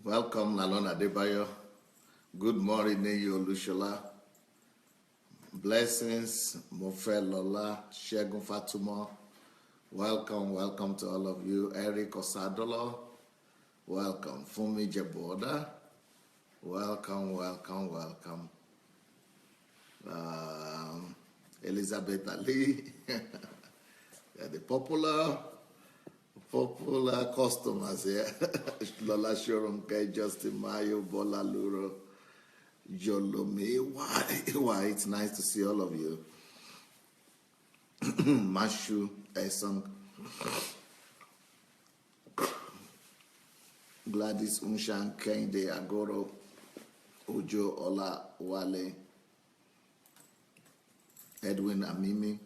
Welcome, Nalon Adebayo. Good morning, Neyo Lushola. Blessings, Mofe Lola, Shegun Fatuma. Welcome to all of you. Eric Osadolo. Welcome. Fumi Jeboda. Welcome. Elizabeth Ali. The popular customers here. Lola Shorunke, Justin Mayo, Bola Luro, Jolome. Why? It's nice to see all of you. Mashu, Esong, Gladys Unshan, Kende Agoro, Ojo Ola Wale, Edwin Amimi,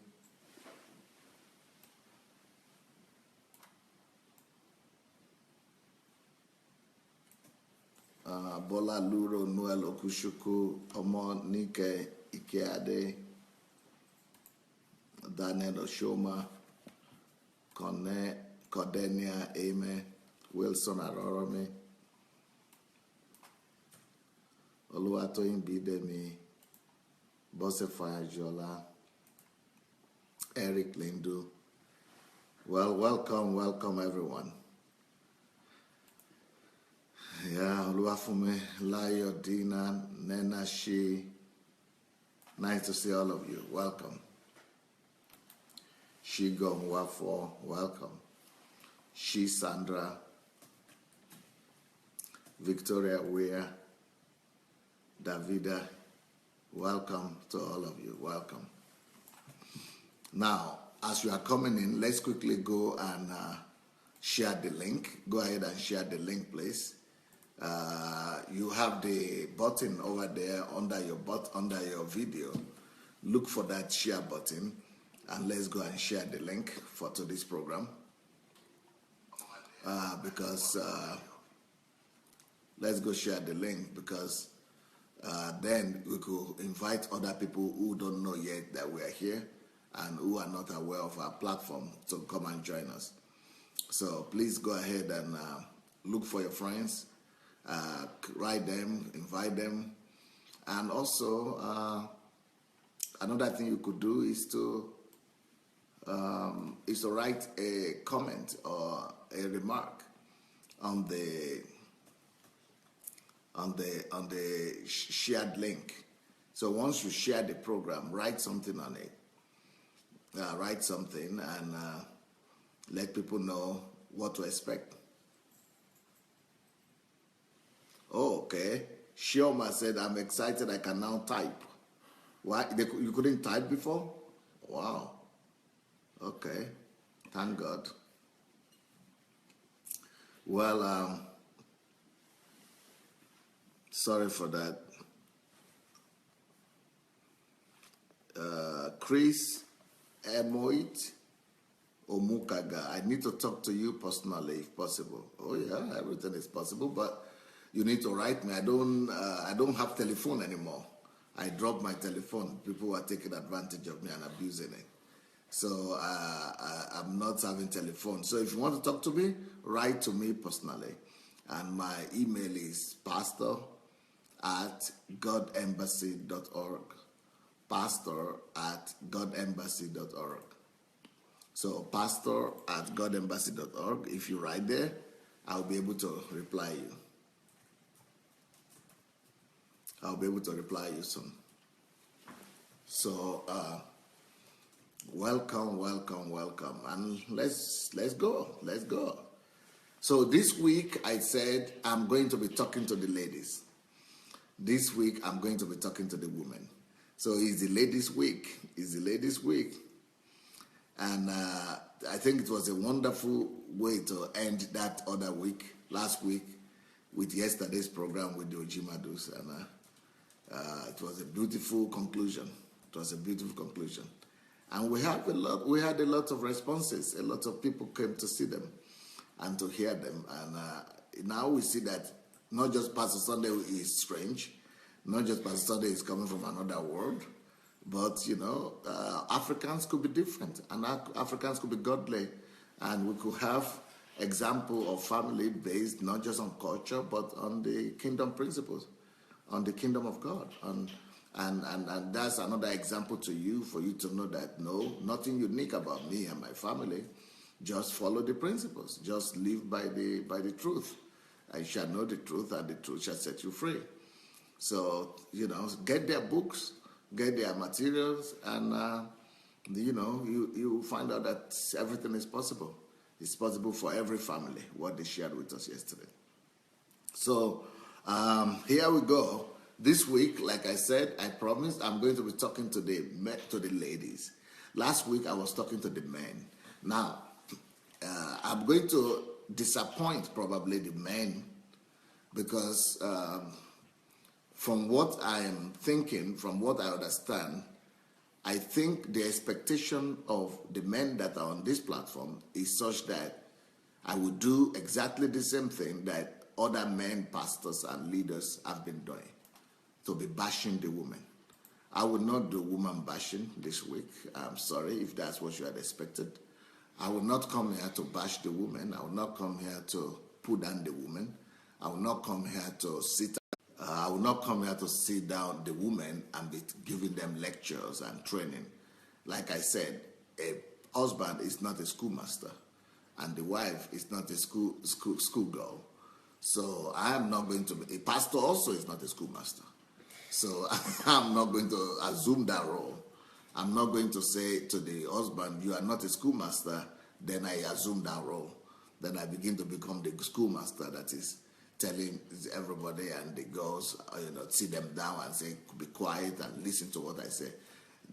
Bola Luro, Noel Okushuku, Omo Nike Ikeade, Daniel Oshoma, Cordenia Ame, Wilson Arorome, Oluwatoyin Bidemi, Bose Fayajola, Eric Lindu. Well, welcome everyone. Yeah, Oluwafume, Layo, Dina, Nena, Shi. Nice to see all of you. Welcome. Shigong Wafo, welcome. She Sandra, Victoria Weir, Davida, welcome to all of you. Welcome. Now, as you are coming in, let's quickly go and share the link. Go ahead and share the link, please. You have the button over there under your video. Look for that share button, and let's go and share the link for today's program. Let's go share the link because then we could invite other people who don't know yet that we are here and who are not aware of our platform to come and join us. So please go ahead and look for your friends, write them, invite them, and also another thing you could do is to write a comment or a remark on the shared link. So once you share the program, write something on it. Write something and let people know what to expect. Oh, okay. Shioma said, I'm excited I can now type. Why? You couldn't type before? Wow. Okay. Thank God. Well, sorry for that. Chris Emoit Omukaga, I need to talk to you personally if possible. Oh yeah, everything is possible, but you need to write me. I don't have telephone anymore. I dropped my telephone. People are taking advantage of me and abusing it. So I'm not having telephone. So if you want to talk to me, write to me personally. And my email is pastor@godembassy.org. pastor@godembassy.org. So pastor@godembassy.org. If you write there, I'll be able to reply you. I'll be able to reply you soon. So welcome, and let's go. So this week I said I'm going to be talking to the ladies. This week I'm going to be talking to the women. So it's the ladies' week. And I think it was a wonderful way to end that other week, last week, with yesterday's program with the Ojimadus. And it was a beautiful conclusion. And we had a lot of responses. A lot of people came to see them and to hear them. And now we see that not just Pastor Sunday is strange, not just Pastor Sunday is coming from another world, but, Africans could be different, and Africans could be godly, and we could have example of family based not just on culture but on the kingdom principles, on the kingdom of God. And that's another example to you, for you to know that no, nothing unique about me and my family. Just follow the principles. Just live by the truth. I shall know the truth, and the truth shall set you free. So, get their books, get their materials, and you find out that everything is possible. It's possible for every family, what they shared with us yesterday. So here we go. This week, like I said, I promised I'm going to be talking to the ladies. Last week I was talking to the men. Now I'm going to disappoint probably the men, because from what I am thinking, from what I understand, I think the expectation of the men that are on this platform is such that I would do exactly the same thing that other men, pastors, and leaders have been doing, to be bashing the women. I will not do woman bashing this week. I'm sorry if that's what you had expected. I will not come here to bash the women. I will not come here to put down the women. I will not come here to I will not come here to sit down the women and be giving them lectures and training. Like I said, a husband is not a schoolmaster, and the wife is not a schoolgirl. So I am not going to be, a pastor also is not a schoolmaster. So I'm not going to assume that role. I'm not going to say to the husband, you are not a schoolmaster, then I assume that role. Then I begin to become the schoolmaster that is telling everybody and the girls, sit them down and say, be quiet and listen to what I say.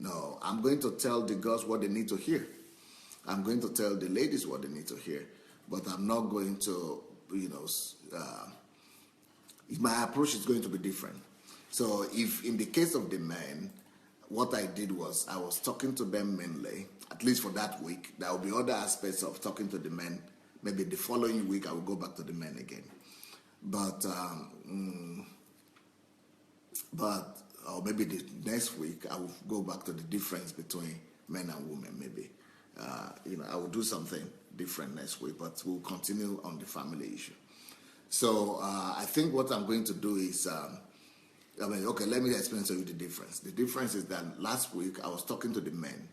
No, I'm going to tell the girls what they need to hear. I'm going to tell the ladies what they need to hear. But I'm not going to, my approach is going to be different. So if in the case of the men, what I did was I was talking to them mainly, at least for that week. There will be other aspects of talking to the men. Maybe the following week I will go back to the men again. But or maybe the next week I will go back to the difference between men and women. Maybe I will do something different next week, but we'll continue on the family issue. So I think what I'm going to do is, let me explain to you the difference. The difference is that last week I was talking to the men,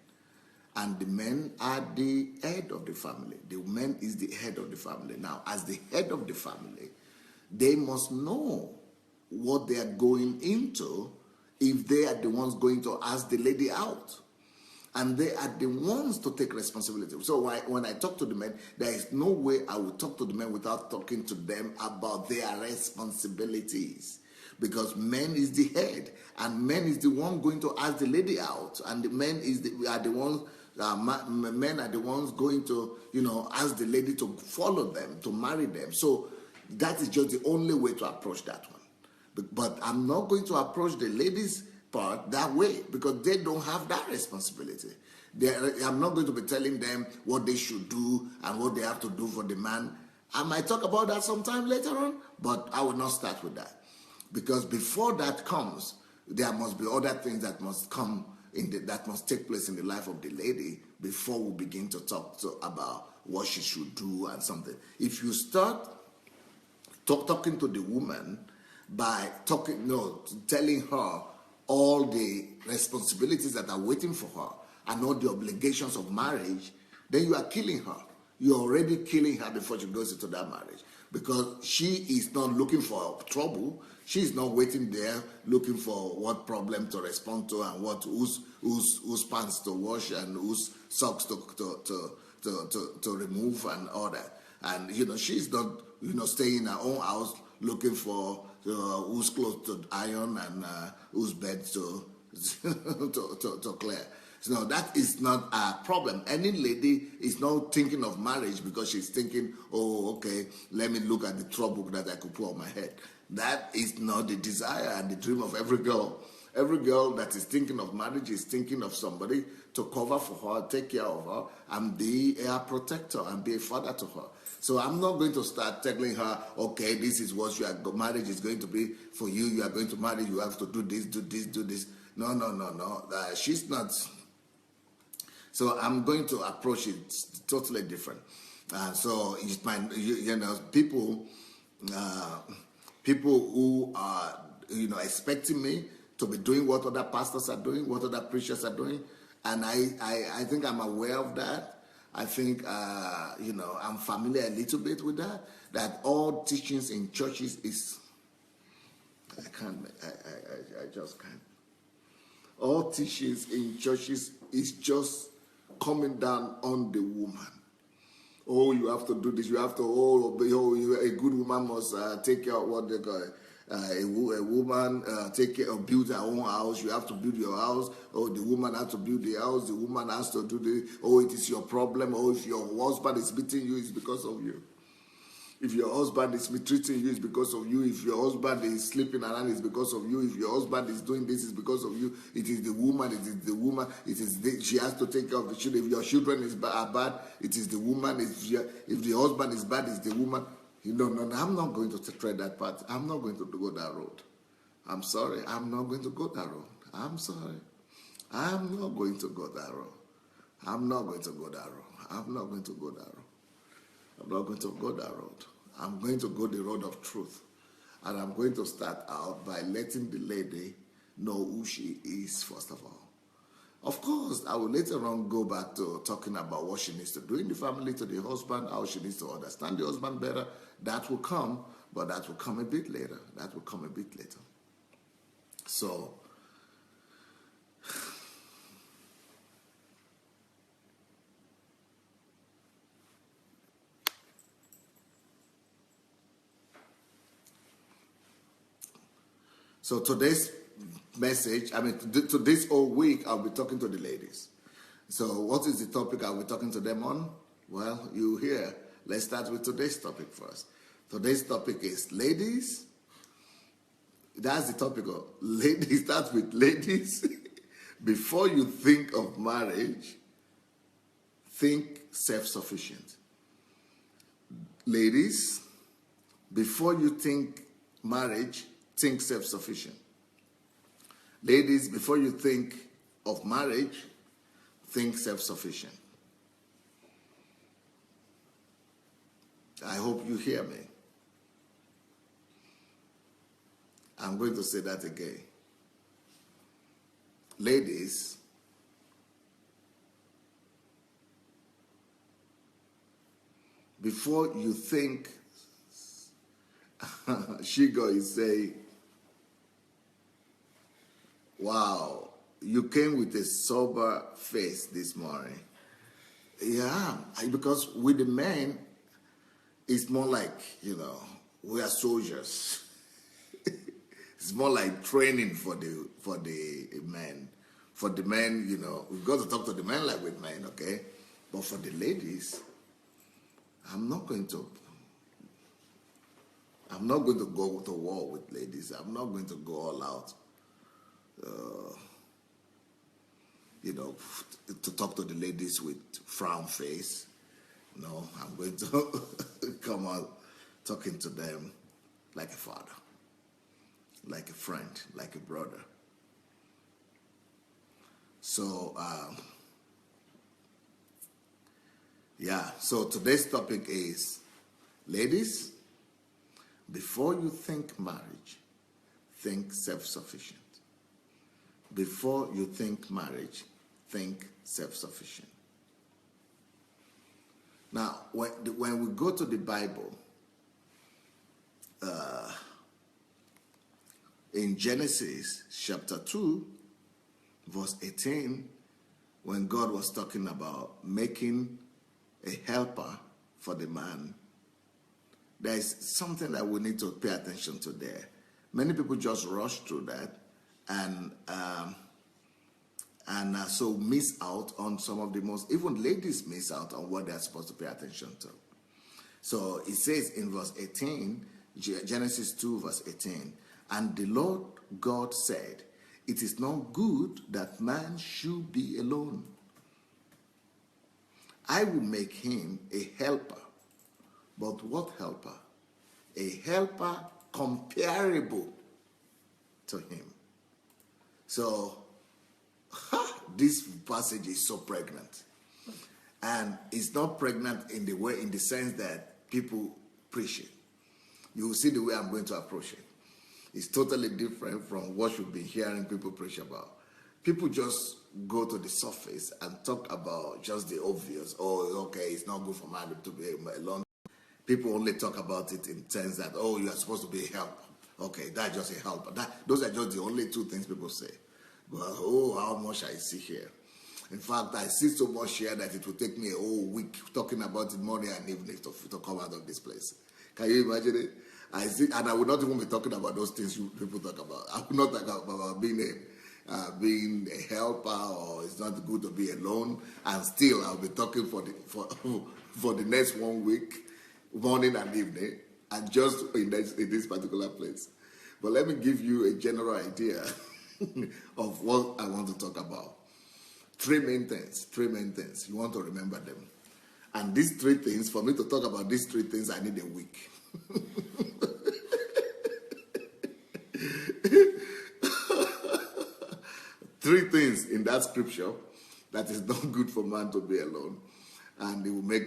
and the men are the head of the family. The man is the head of the family. Now, as the head of the family, they must know what they are going into if they are the ones going to ask the lady out. And they are the ones to take responsibility. So when I talk to the men, there is no way I will talk to the men without talking to them about their responsibilities. Because men is the head, and men is the one going to ask the lady out, and the men are the ones. Men are the ones going to, ask the lady to follow them, to marry them. So that is just the only way to approach that one. But I'm not going to approach the ladies' part that way, because they don't have that responsibility. I'm not going to be telling them what they should do and what they have to do for the man. I might talk about that sometime later on, but I will not start with that. Because before that comes, there must be other things that must come that must take place in the life of the lady before we begin to talk about what she should do and something. If you start talking to the woman by telling her all the responsibilities that are waiting for her and all the obligations of marriage, then you are killing her. You're already killing her before she goes into that marriage, because she is not looking for trouble. She's not waiting there looking for what problem to respond to and whose pants to wash and whose socks to remove and all that. And she's not staying in her own house looking for whose clothes to iron and whose bed to clear. So that is not a problem. Any lady is not thinking of marriage because she's thinking, oh, okay, let me look at the trouble that I could put on my head. That is not the desire and the dream of every girl. Every girl that is thinking of marriage is thinking of somebody to cover for her, take care of her, and be a protector and be a father to her. So I'm not going to start telling her, okay, this is what marriage is going to be for you. You are going to marry, you have to do this, do this, do this. No. She's not. So I'm going to approach it totally different. And so it might, you know, uh, people who are, you know, expecting me to be doing what other pastors are doing, what other preachers are doing, and I think I'm aware of that. I think, you know, I'm familiar a little bit with that. That all teachings in churches is, I can't, I just can't. All teachings in churches is just coming down on the woman. Oh, you have to do this. You have to. A good woman must take care of what they call it. A woman take care of build her own house. You have to build your house. Oh, the woman has to build the house. The woman has to do this. Oh, it is your problem. Oh, if your husband is beating you, it's because of you. If your husband is mistreating you, it's because of you. If your husband is sleeping around, it's because of you. If your husband is doing this, it's because of you. It is the woman. It is the woman. She has to take care of the children. If your children are bad, it is the woman. If the husband is bad, it's the woman. No, I'm not going to tread that path. I'm not going to go that road. I'm sorry. I'm not going to go that road. I'm sorry. I'm not going to go that road. I'm not going to go that road. I'm not going to go that road. I'm not going to go that road. I'm going to go the road of truth. And I'm going to start out by letting the lady know who she is, first of all. Of course, I will later on go back to talking about what she needs to do in the family to the husband, how she needs to understand the husband better. That will come, but that will come a bit later. That will come a bit later. So, today's message, today's whole week, I'll be talking to the ladies. So what is the topic I'll be talking to them on? Well, you hear. Let's start with today's topic first. Today's topic is ladies. That's the topic of ladies. Start with ladies. Before you think of marriage, think self-sufficient. Ladies, before you think marriage, think self-sufficient. Ladies, before you think of marriage, think self-sufficient. I hope you hear me. I'm going to say that again. Ladies, before you think, Shigo is saying, wow, you came with a sober face this morning. Yeah, because with the men, it's more like, you know, we are soldiers. It's more like training for the men. For the men, you know, we've got to talk to the men like with men, okay? But for the ladies, I'm not going to go to war with ladies. I'm not going to go all out. You know, to talk to the ladies with frown face. No, I'm going to come out talking to them like a father, like a friend, like a brother. So, yeah, so today's topic is, ladies, before you think marriage, think self-sufficient. Before you think marriage, think self-sufficient. Now, when we go to the Bible, in Genesis chapter 2, verse 18, when God was talking about making a helper for the man, there is something that we need to pay attention to there. Many people just rush through that and so miss out on some of the most, even ladies miss out on what they're supposed to pay attention to. So it says in verse 18, Genesis 2 verse 18, and the Lord God said, it is not good that man should be alone. I will make him a helper. But what helper? A helper comparable to him. So, this passage is so pregnant. And it's not pregnant in the sense that people preach it. You will see the way I'm going to approach it. It's totally different from what you've been hearing people preach about. People just go to the surface and talk about just the obvious. Oh, okay, it's not good for man to be alone. People only talk about it in terms that, oh, you are supposed to be a helper. Okay, that's just a helper. Those are just the only two things people say. But, oh, how much I see here. In fact, I see so much here that it will take me a whole week talking about it morning and evening to come out of this place. Can you imagine it? I see, and I will not even be talking about those things people talk about. I will not talk about being a helper, or it's not good to be alone. And still, I'll be talking for the next 1 week, morning and evening, and just in this particular place. But let me give you a general idea of what I want to talk about. Three main things. You want to remember them. And these three things, for me to talk about these three things, I need a week. Three things in that scripture that is not good for man to be alone. And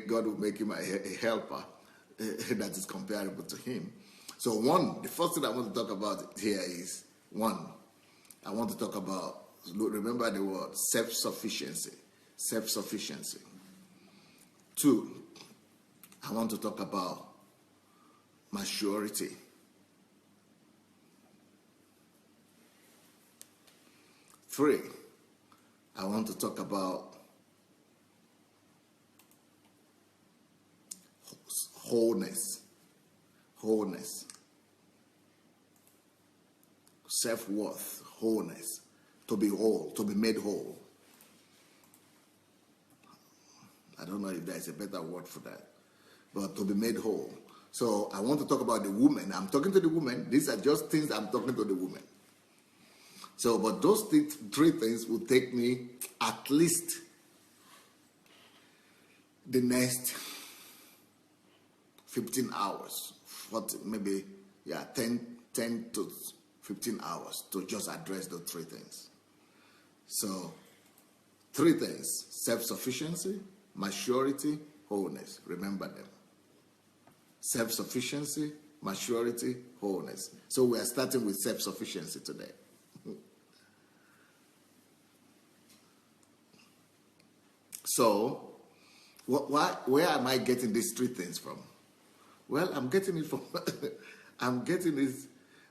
God will make him a helper that is comparable to him. So the first thing I want to talk about here is, I want to talk about, remember the word, self-sufficiency. Self-sufficiency. 2, I want to talk about maturity. 3, I want to talk about wholeness. Self-worth, wholeness. To be whole, to be made whole. I don't know if there's a better word for that, but to be made whole. So I want to talk about the woman. I'm talking to the woman. These are just things I'm talking to the woman. So, but those three things will take me at least the next 15 hours, 10 to 15 hours to just address those three things. So, 3 things: self-sufficiency, maturity, wholeness. Remember them. Self-sufficiency, maturity, wholeness. So we are starting with self-sufficiency today. So, where am I getting these 3 things from? Well, I'm getting it from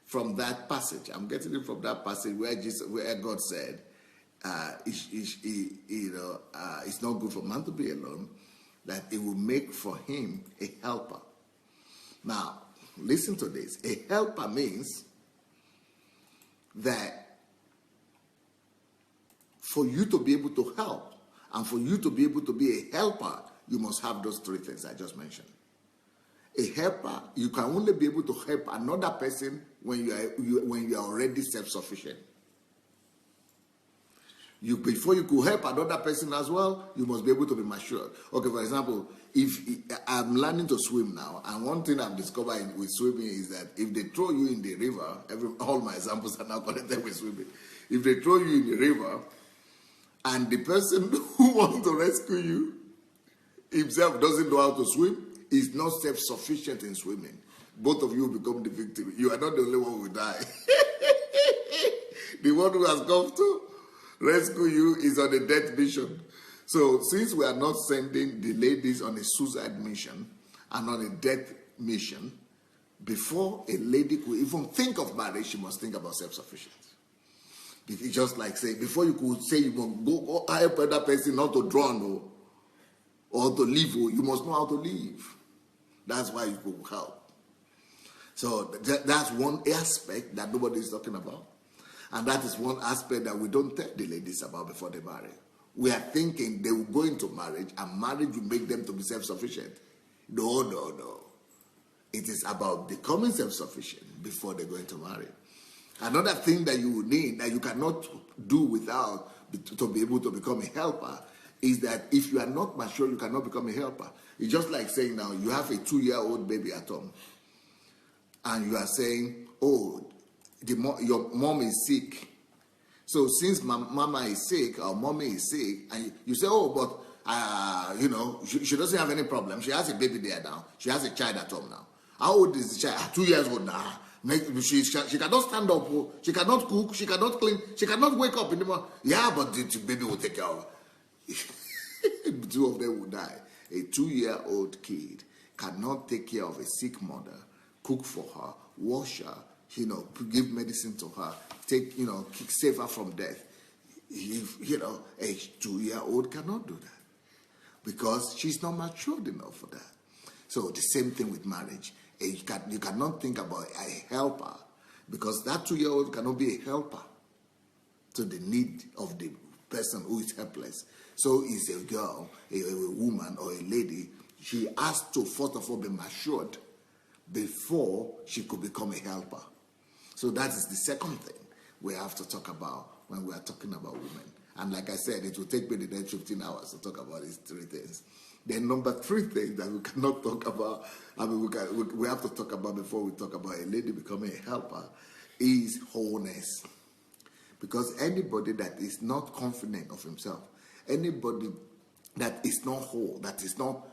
from that passage. I'm getting it from that passage where God said, it's not good for man to be alone, that it will make for him a helper. Now, listen to this. A helper means that for you to be able to help and for you to be able to be a helper, you must have those 3 things I just mentioned. A helper, you can only be able to help another person when you are already self-sufficient. Before you could help another person as well, you must be able to be mature. Okay, for example, if I'm learning to swim now, and one thing I've discovered with swimming is that if they throw you in the river, all my examples are now connected with swimming. If they throw you in the river, and the person who wants to rescue you himself doesn't know how to swim, is not self-sufficient in swimming, both of you become the victim. You are not the only one who will die. The one who has come to rescue you is on a death mission. So since we are not sending the ladies on a suicide mission and on a death mission, before a lady could even think of marriage, she must think about self-sufficiency. It's just like saying, before you could say you must go help another person not to drown or to live, you must know how to live. That's why you could help. So that's one aspect that nobody is talking about. And that is one aspect that we don't tell the ladies about before they marry. We are thinking they will go into marriage and marriage will make them to be self-sufficient. No. It is about becoming self-sufficient before they go into marriage. Another thing that you will need, that you cannot do without to be able to become a helper, is that if you are not mature, you cannot become a helper. It's just like saying now, you have a 2-year-old baby at home, and you are saying, oh, your mom is sick. So since mama is sick, or mommy is sick, and you say, oh, but she doesn't have any problem. She has a baby there now. She has a child at home now. How old is the child? 2 years old now. She cannot stand up. She cannot cook. She cannot clean. She cannot wake up in the morning. Yeah, but the baby will take care of her. 2 of them will die. A 2-year-old kid cannot take care of a sick mother, cook for her, wash her, give medicine to her, save her from death. A 2-year-old cannot do that because she's not matured enough for that. So the same thing with marriage. You cannot think about a helper because that 2-year-old cannot be a helper to the need of the person who is helpless. So is a girl, a woman or a lady, she has to first of all be matured before she could become a helper. So that is the second thing we have to talk about when we are talking about women. And like I said, it will take me the next 15 hours to talk about these 3 things. Then number 3 thing that we cannot talk about, we have to talk about before we talk about a lady becoming a helper, is wholeness. Because anybody that is not confident of himself, anybody that is not whole, that is not,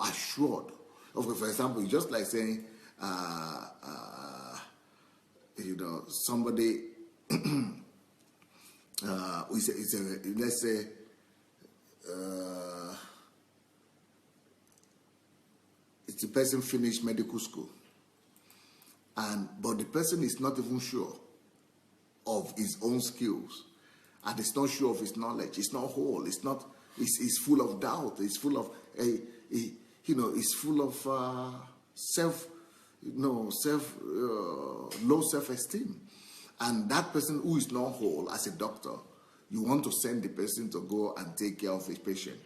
assured. Okay, for example, just like saying, somebody, let's say, it's a person finished medical school, but the person is not even sure of his own skills, and it's not sure of his knowledge. It's not whole. It's not. It's full of doubt. It's full of it's full of low self-esteem. And that person who is not whole, as a doctor, you want to send the person to go and take care of his patient.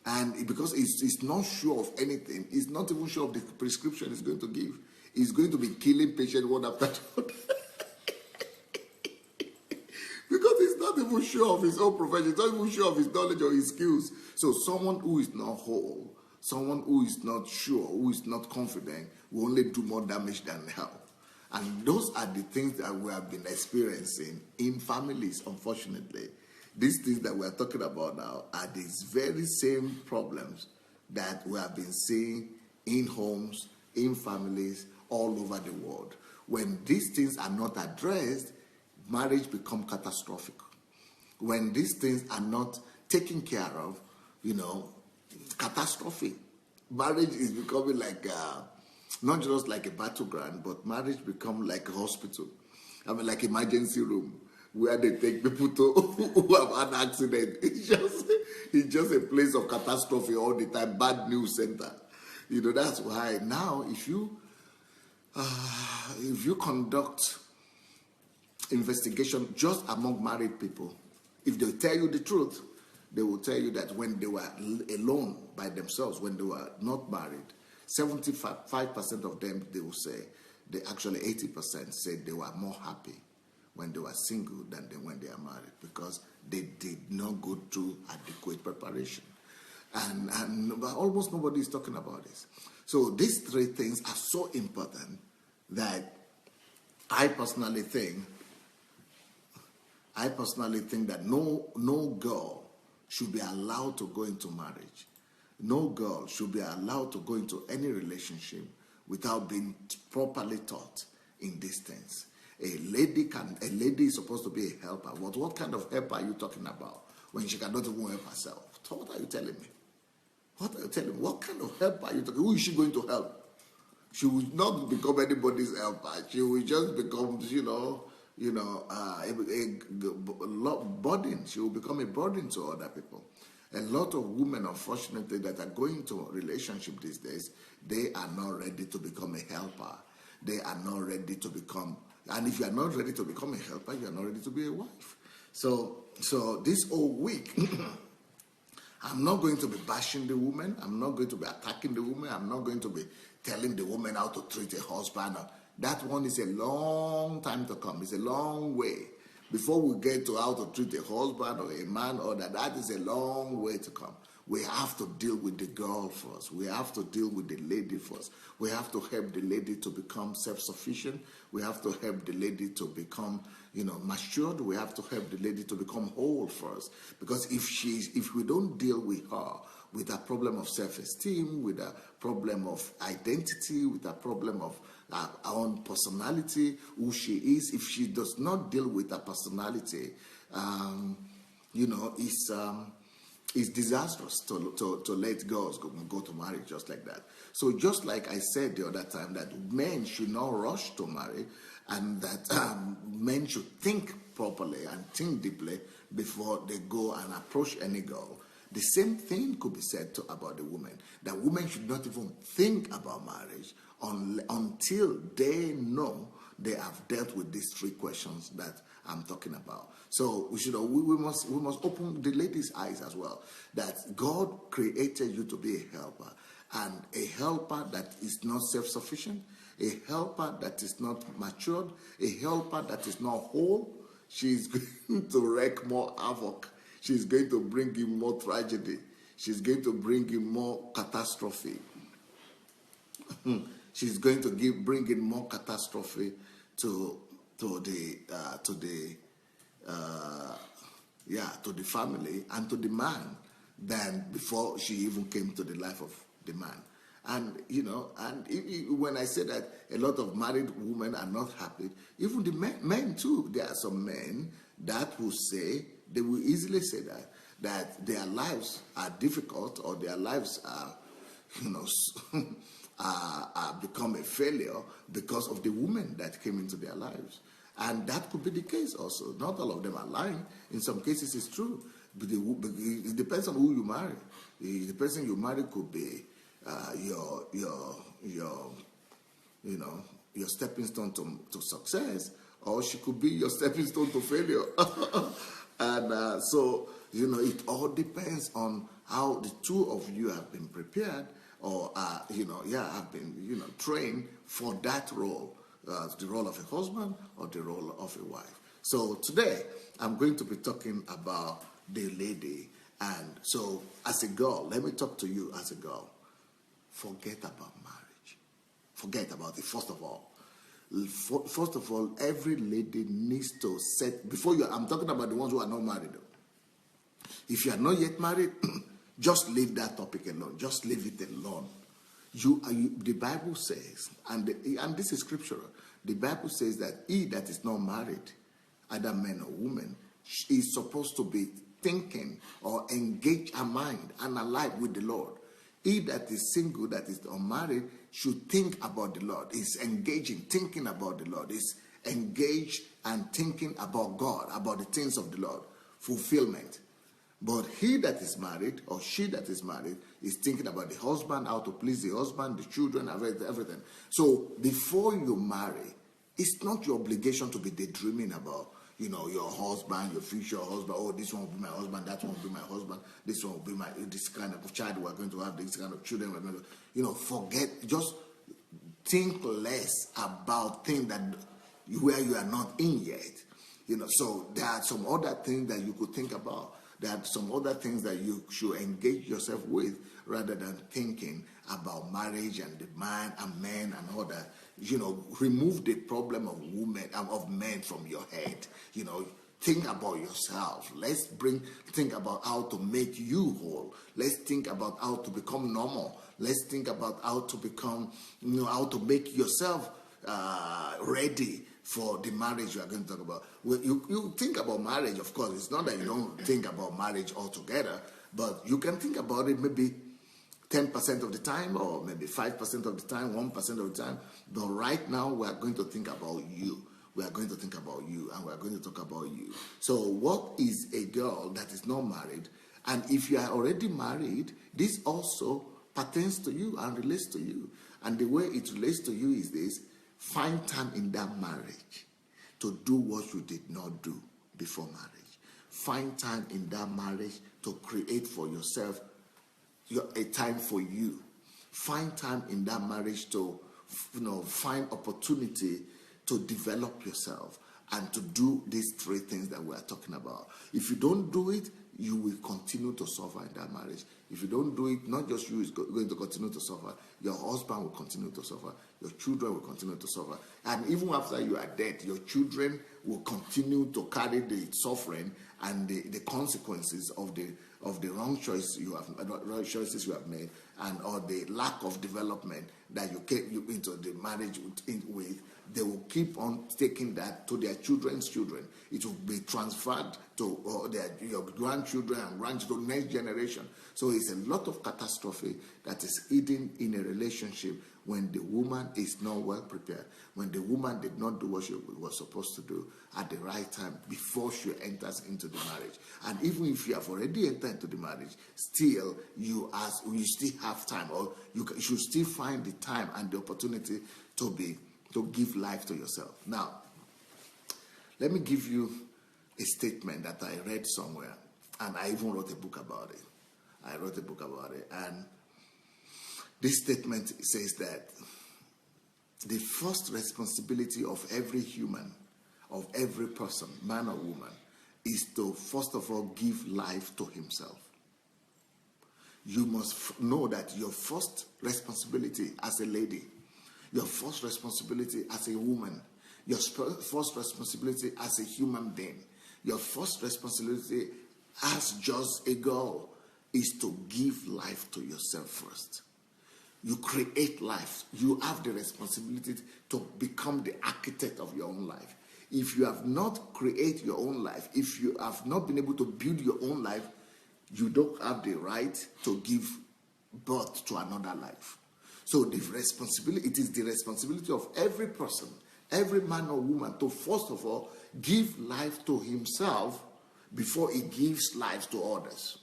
And because he's not sure of anything, he's not even sure of the prescription he's going to give. He's going to be killing patient one after the other. Because he's not even sure of his own profession, he's not even sure of his knowledge or his skills. So someone who is not whole, someone who is not sure, who is not confident, will only do more damage than help. And those are the things that we have been experiencing in families, unfortunately. These things that we are talking about now are these very same problems that we have been seeing in homes, in families, all over the world. When these things are not addressed, marriage becomes catastrophic. When these things are not taken care of, catastrophic. Marriage is becoming like, not just like a battleground, but marriage becomes like a hospital. Like emergency room, where they take people who have had accident. It's just a place of catastrophe all the time, bad news center. That's why now if you conduct investigation just among married people, if they tell you the truth, they will tell you that when they were alone by themselves, when they were not married, 75% of them, they will say, actually 80% said they were more happy when they were single than when they are married, because they did not go through adequate preparation. And almost nobody is talking about this. So these 3 things are so important that I personally think that no girl should be allowed to go into marriage. No girl should be allowed to go into any relationship without being properly taught in these things. A lady is supposed to be a helper. What kind of help are you talking about when she cannot even help herself? So what are you telling me? What are you telling me? What kind of help are you talking? Who is she going to help? She will not become anybody's helper. She will just become, a burden. She will become a burden to other people. A lot of women, unfortunately, that are going to a relationship these days, they are not ready to become a helper. They are not ready to become, and if you are not ready to become a helper, you are not ready to be a wife. So this whole week, I'm not going to be bashing the woman. I'm not going to be attacking the woman. I'm not going to be telling the woman how to treat a husband. That one is a long time to come. It's a long way. Before we get to how to treat a husband or a man or that is a long way to come. we have to deal with the girl first. We have to deal with the lady first. We have to help the lady to become self-sufficient. We have to help the lady to become, matured. We have to help the lady to become whole first. Because if we don't deal with her, with a problem of self-esteem, with a problem of identity, with a problem of our own personality, who she is, if she does not deal with her personality, it's disastrous to let girls go to marriage just like that. So just like I said the other time, that men should not rush to marry, and that men should think properly and think deeply before they go and approach any girl. The same thing could be said about the women. That women should not even think about marriage until they know they have dealt with these three questions that I'm talking about. So we must open the ladies' eyes as well, that God created you to be a helper, and a helper that is not self-sufficient, a helper that is not matured, a helper that is not whole. She's going to wreak more havoc. She's going to bring in more tragedy. She's going to bring in more catastrophe. She's going to bring in more catastrophe to the family and to the man than before she even came to the life of the man. And when I say that a lot of married women are not happy, even the men too, there are some men that will say, they will easily say that their lives are difficult, or their lives are become a failure because of the woman that came into their lives. And that could be the case also. Not all of them are lying. In some cases it's true. But it depends on who you marry. The person you marry could be your stepping stone to success, or she could be your stepping stone to failure. And so it all depends on how the two of you have been prepared, or have been trained for that role, the role of a husband or the role of a wife. So today I'm going to be talking about the lady. And so as a girl, let me talk to you as a girl. Forget about marriage. Forget about it, first of all. First of all, every lady needs to set, I'm talking about the ones who are not married. If you are not yet married, just leave that topic alone. Just leave it alone. The Bible says, and this is scriptural, the Bible says that he that is not married, either man or woman, is supposed to be thinking or engage her mind and alive with the Lord. He that is single, that is unmarried, should think about the Lord. Is engaging, thinking about the Lord. Is engaged and thinking about God, about the things of the Lord. Fulfillment. But he that is married, or she that is married, is thinking about the husband, how to please the husband, the children, everything. So before you marry, it's not your obligation to be daydreaming about your husband, your future husband. Oh, this one will be my husband, that one will be my husband, this one will be this kind of child we're going to have, this kind of children we're going to, forget, just think less about things that where you are not in yet. So there are some other things that you could think about. There are some other things that you should engage yourself with, rather than thinking about marriage and the man and men and all that. Remove the problem of women, of men from your head. Think about yourself. Let's think about how to make you whole. Let's think about how to become normal. Let's think about how to become, how to make yourself ready for the marriage you are going to talk about. Well, you think about marriage, of course. It's not that you don't think about marriage altogether, but you can think about it maybe 10% of the time, or maybe 5% of the time, 1% of the time. But right now, we are going to think about you. We are going to think about you, and we are going to talk about you. So what is a girl that is not married? And if you are already married, this also pertains to you and relates to you. And the way it relates to you is this: find time in that marriage to do what you did not do before marriage. Find time in that marriage to create for yourself a time for you. Find time in that marriage to find opportunity to develop yourself and to do these three things that we are talking about. If you don't do it, you will continue to suffer in that marriage. If you don't do it, not just you is going to continue to suffer, your husband will continue to suffer, your children will continue to suffer. And even after you are dead, your children will continue to carry the suffering and the consequences of the wrong choices you have made, and or the lack of development that you came into the marriage with. They will keep on taking that to their children's children. It will be transferred to your grandchildren and grandchildren, next generation. So it's a lot of catastrophe that is hidden in a relationship when the woman is not well prepared, when the woman did not do what she was supposed to do at the right time before she enters into the marriage. And even if you have already entered into the marriage, still you still have time, or you should still find the time and the opportunity to give life to yourself. Now, let me give you a statement that I read somewhere, and I even wrote a book about it. And this statement says that the first responsibility of every human, of every person, man or woman, is to first of all give life to himself. You must know that your first responsibility as a lady, your first responsibility as a woman, your first responsibility as a human being, your first responsibility as just a girl is to give life to yourself first. You create life. You have the responsibility to become the architect of your own life. If you have not created your own life, if you have not been able to build your own life, you don't have the right to give birth to another life. So it is the responsibility of every person, every man or woman, to first of all give life to himself before he gives life to others.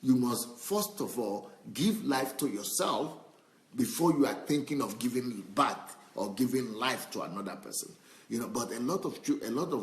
You must first of all give life to yourself before you are thinking of giving birth or giving life to another person. But a lot of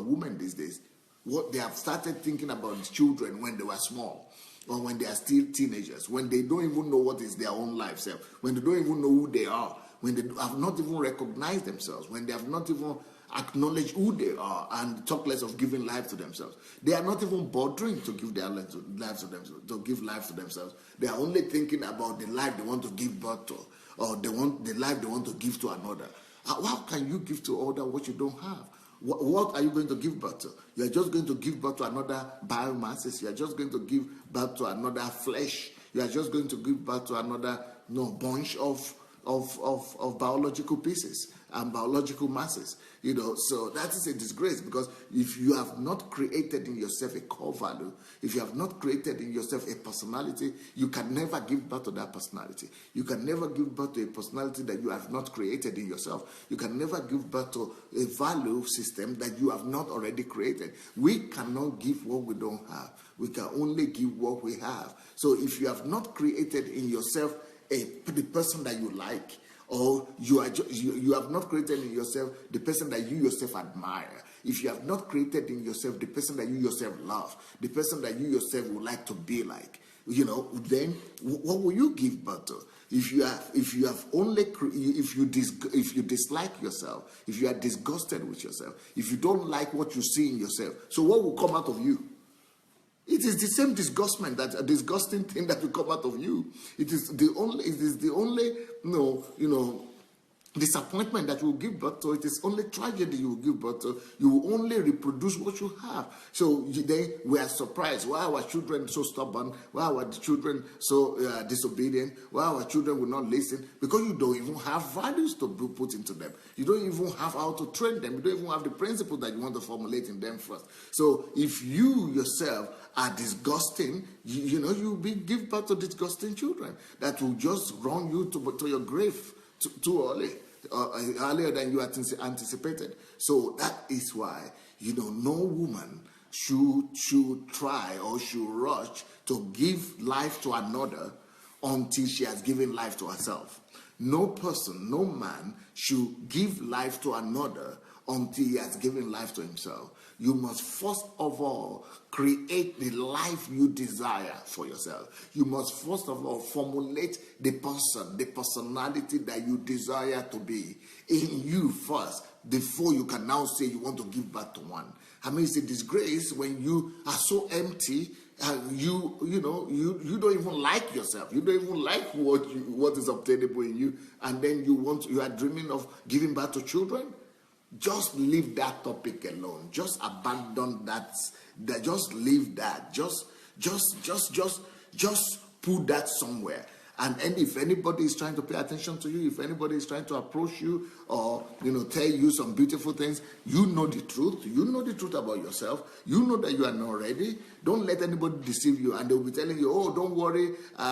women these days, what they have started thinking about children when they were small, or when they are still teenagers, when they don't even know what is their own life, when they don't even know who they are, when they have not even recognized themselves, when they have not even acknowledged who they are, and talk less of giving life to themselves. They are not even bothering to give their life to themselves, to give life to themselves. They are only thinking about the life they want to give birth to, or the life they want to give to another. How can you give to other what you don't have? What are you going to give birth to? You are just going to give birth to another biomasses. You are just going to give birth to another flesh. You are just going to give birth to another bunch of biological pieces and biological masses. So that is a disgrace, because if you have not created in yourself a core value, if you have not created in yourself a personality, you can never give birth to that personality. You can never give birth to a personality that you have not created in yourself. You can never give birth to a value system that you have not already created. We cannot give what we don't have. We can only give what we have. So if you have not created in yourself the person that you like, or you have not created in yourself the person that you yourself admire, if you have not created in yourself the person that you yourself love, the person that you yourself would like to be like, then what will you give birth to? If you dislike yourself, if you are disgusted with yourself, if you don't like what you see in yourself, so what will come out of you? It is the same disgustment, that a disgusting thing that will come out of you. It is the only disappointment that you will give birth to. It is only tragedy you will give birth to. You will only reproduce what you have. So we are surprised. Why are our children so stubborn? Why are our children so disobedient? Why our children will not listen? Because you don't even have values to put into them. You don't even have how to train them. You don't even have the principles that you want to formulate in them first. So if you yourself are disgusting, you give birth to disgusting children that will just run you to your grave too early, earlier than you anticipated. So that is why no woman should try or should rush to give life to another until she has given life to herself. No person, no man should give life to another until he has given life to himself. You must first of all create the life you desire for yourself. You must first of all formulate the personality that you desire to be in you first, before you can now say you want to give birth to one. I mean, it's a disgrace when you are so empty. You don't even like yourself. You don't even like what is obtainable in you, and then you are dreaming of giving birth to children. Just leave that topic alone. Just abandon that. Just leave that. Just put that somewhere. And if anybody is trying to pay attention to you, if anybody is trying to approach you or tell you some beautiful things, you know the truth. You know the truth about yourself. You know that you are not ready. Don't let anybody deceive you. And they will be telling you, oh, don't worry,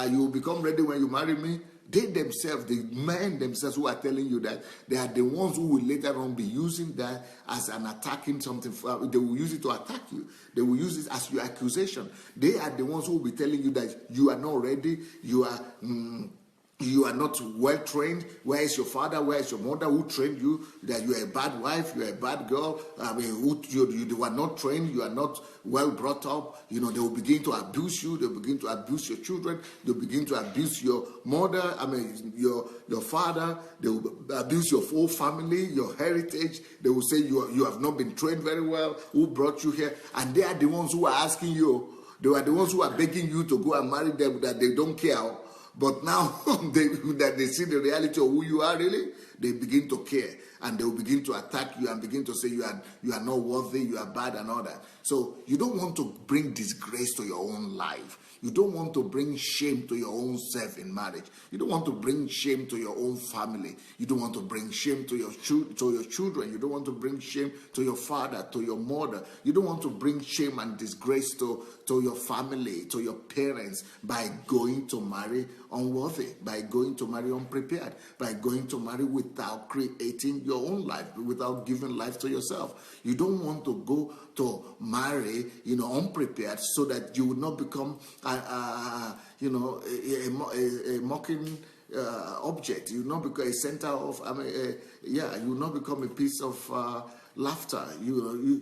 you will become ready when you marry me. They themselves, the men themselves who are telling you that, they are the ones who will later on be using that as an attacking something. They will use it to attack you. They will use it as your accusation. They are the ones who will be telling you that you are not ready. You are not well trained. Where is your father? Where is your mother who trained you? That you are a bad wife, you are a bad girl. I mean, you are not trained. You are not well brought up. They will begin to abuse you. They will begin to abuse your children. They will begin to abuse your mother. I mean, your father. They will abuse your whole family, your heritage. They will say you have not been trained very well. Who brought you here? And they are the ones who are asking you. They are the ones who are begging you to go and marry them, that they don't care. But now that they see the reality of who you are really, they begin to care, and they will begin to attack you and begin to say you are not worthy, you are bad and all that. So you don't want to bring disgrace to your own life. You don't want to bring shame to your own self in marriage. You don't want to bring shame to your own family. You don't want to bring shame to your children. You don't want to bring shame to your father, to your mother. You don't want to bring shame and disgrace to your family, to your parents, by going to marry unworthy, by going to marry unprepared, by going to marry without creating your own life, without giving life to yourself. You don't want to go to marry, unprepared, so that you will not become a mocking object. You will not become a center of, you will not become a piece of laughter.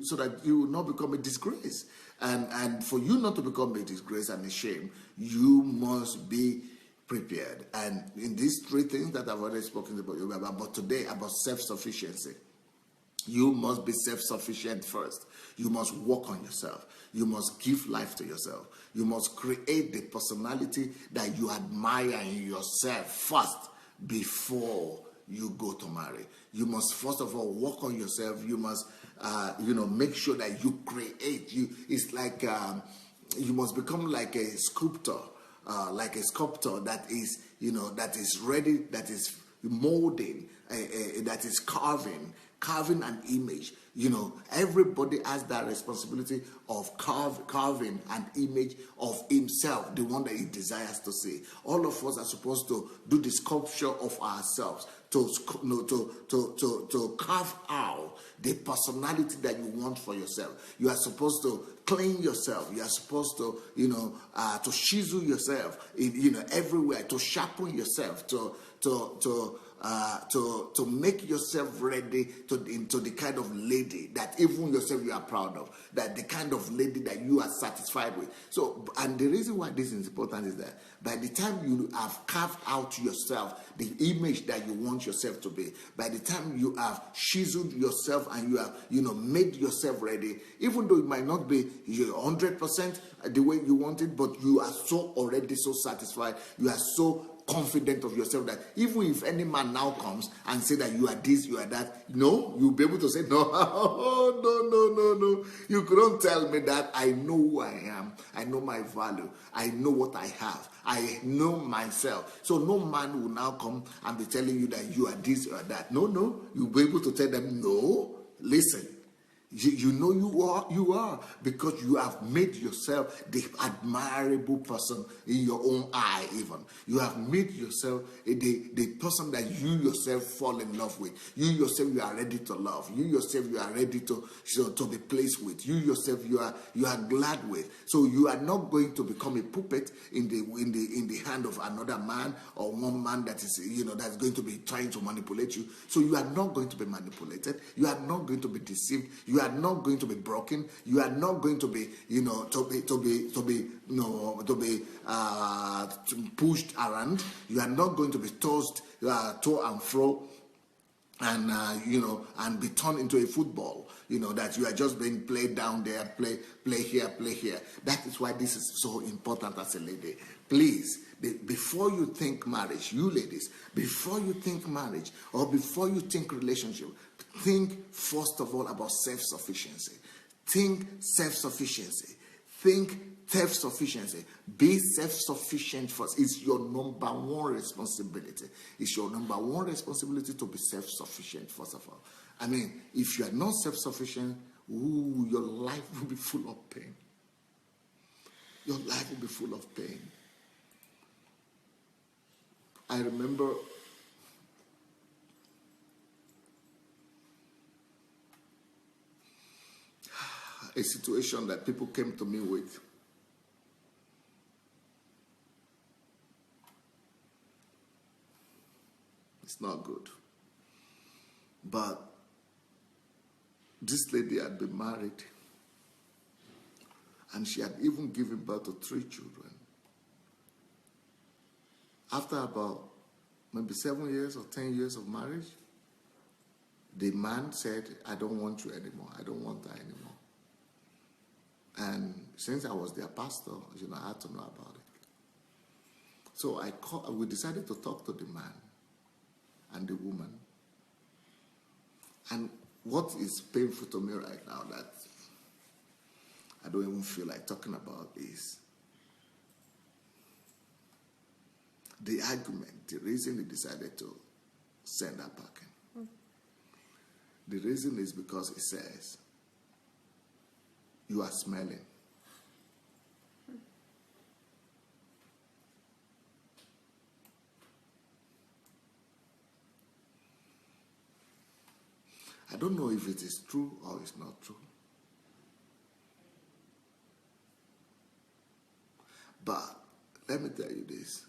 So that you will not become a disgrace. And for you not to become a disgrace and a shame, you must be prepared. And in these three things that I've already spoken about, but today about self-sufficiency. You must be self-sufficient first. You must work on yourself. You must give life to yourself. You must create the personality that you admire in yourself first before you go to marry. You must first of all work on yourself. You must, make sure that you create. It's like you must become like a sculptor, that is, that is ready, that is molding, that is carving an image. Everybody has that responsibility of carving an image of himself, the one that he desires to see. All of us are supposed to do the sculpture of ourselves, to carve out the personality that you want for yourself. You are supposed to clean yourself. You are supposed to, to chisel yourself, everywhere, to sharpen yourself, to make yourself ready into the kind of lady that even yourself you are proud of, that the kind of lady that you are satisfied with. So, and the reason why this is important is that by the time you have carved out yourself, the image that you want yourself to be, by the time you have chiseled yourself and you have, made yourself ready, even though it might not be 100% the way you want it, but you are so already so satisfied, you are so confident of yourself that even if any man now comes and say that you are this, you are that, you'll be able to say, no, no. You couldn't tell me that. I know who I am. I know my value. I know what I have. I know myself. So no man will now come and be telling you that you are this or that. No. You'll be able to tell them, no, listen. You know you are because you have made yourself the admirable person in your own eye. Even you have made yourself the person that you yourself fall in love with. You yourself you are ready to love. You yourself you are ready to be placed with. You yourself you are glad with. So you are not going to become a puppet in the hand of another man or one man that is that's going to be trying to manipulate you. So you are not going to be manipulated. You are not going to be deceived. You are not going to be broken. You are not going to be, pushed around. You are not going to be tossed to and fro. and and be turned into a football, that you are just being played down there, play here, play here. That is why this is so important as a lady. Please, before you think marriage, you ladies, before you think marriage or before you think relationship, think first of all about self-sufficiency. Think self-sufficiency. Think self-sufficiency. Be self-sufficient first. It's your number one responsibility. It's your number one responsibility to be self-sufficient, first of all. I mean, if you are not self-sufficient, your life will be full of pain. Your life will be full of pain. I remember a situation that people came to me with. It's not good. But this lady had been married, and she had even given birth to 3 children. After about maybe 7 years or 10 years of marriage, the man said, I don't want you anymore. I don't want her anymore. And since I was their pastor, I had to know about it. So we decided to talk to the man and the woman. And what is painful to me right now that I don't even feel like talking about is the argument, the reason he decided to send her packing. The reason is because he says, you are smelling. I don't know if it is true or it's not true. But let me tell you this.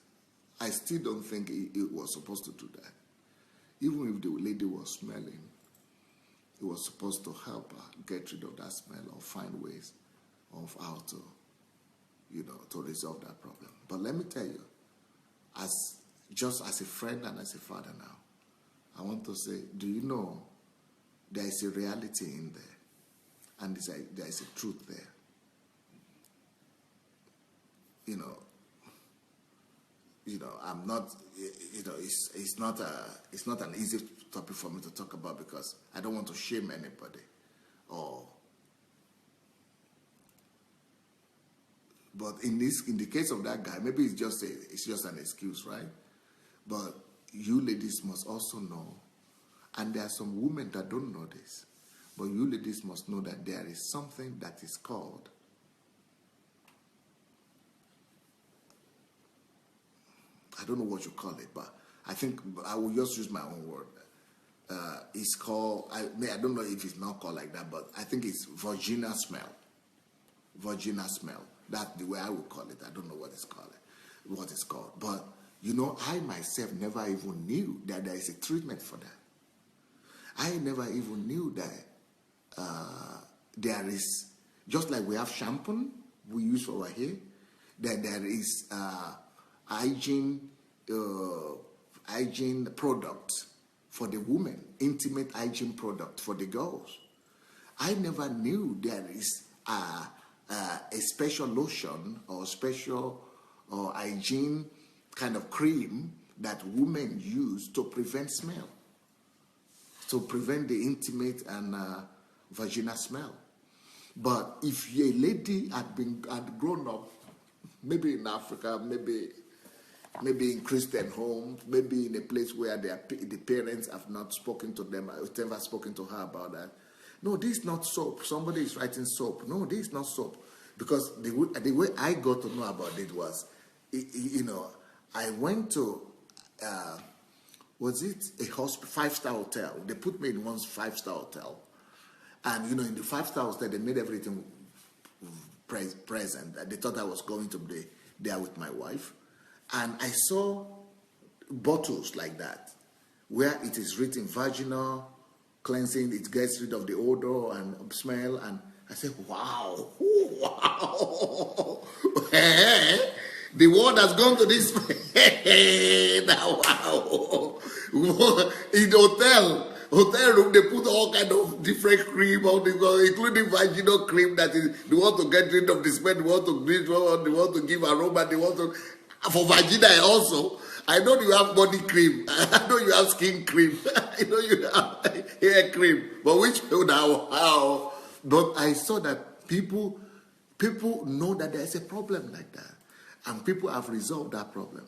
I still don't think he was supposed to do that. Even if the lady was smelling, he was supposed to help her get rid of that smell or find ways of how to, to resolve that problem. But let me tell you, just as a friend and as a father now, I want to say, do you know there is a reality in there, and there is a truth there. I'm not, it's not an easy topic for me to talk about because I don't want to shame anybody, but in the case of that guy, maybe it's just an excuse, right? But you ladies must also know, and there are some women that don't know this, but you ladies must know that there is something that is called I don't know what you call it, but I think I will just use my own word. It's called, I don't know if it's not called like that, but I think it's vaginal smell. Vaginal smell. That's the way I would call it. I don't know what it's called. But, I myself never even knew that there is a treatment for that. I never even knew that there is, just like we have shampoo we use for our hair, that there is hygiene product for the women, intimate hygiene product for the girls. I never knew there is a special lotion or special hygiene kind of cream that women use to prevent smell, to prevent the intimate and vaginal smell. But if a lady had grown up, maybe in Africa, maybe in Christian home, maybe in a place where the parents have not spoken to them, never spoken to her about that. No, this is not soap. Somebody is writing soap. No, this is not soap. Because the way I got to know about it was, I went to, was it a 5-star hotel? They put me in one 5-star hotel. And, in the 5-star hotel, they made everything present. They thought I was going to be there with my wife. And I saw bottles like that, where it is written vaginal cleansing, it gets rid of the odor and smell. And I said, wow. The world has gone to this. Wow. In the hotel, hotel room, they put all kind of different cream, including vaginal cream that is, they want to get rid of the smell, they want to give aroma, they want to, for vagina also. I know you have body cream, I know you have skin cream, I know you have hair cream, but which now, how? But I saw that people know that there's a problem like that, and people have resolved that problem.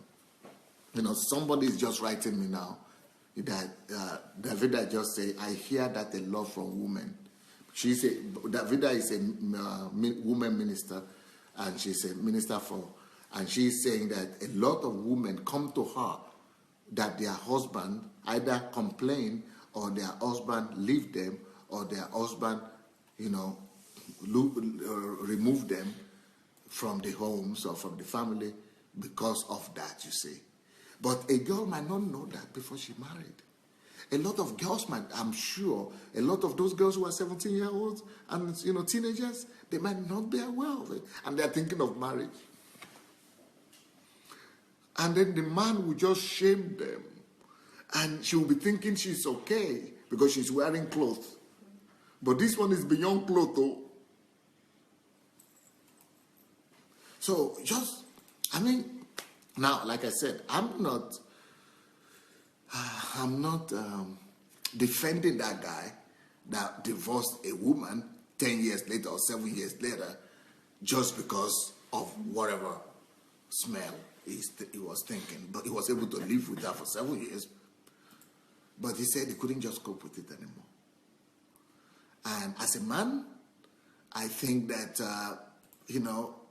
Somebody is just writing me now that Davida just say, I hear that a lot from women. Davida is a woman minister, and she's a minister and she's saying that a lot of women come to her that their husband either complain or their husband leave them or their husband, remove them from the homes or from the family because of that, you see. But a girl might not know that before she married. A lot of girls I'm sure, a lot of those girls who are 17-year-olds and, teenagers, they might not be aware of it. And they're thinking of marriage. And then the man will just shame them. And she will be thinking she's okay because she's wearing clothes. But this one is beyond clothes, though. So now, like I said, I'm not defending that guy that divorced a woman 10 years later or 7 years later just because of whatever smell he was thinking. But he was able to live with her for 7 years. But he said he couldn't just cope with it anymore. And as a man, I think that,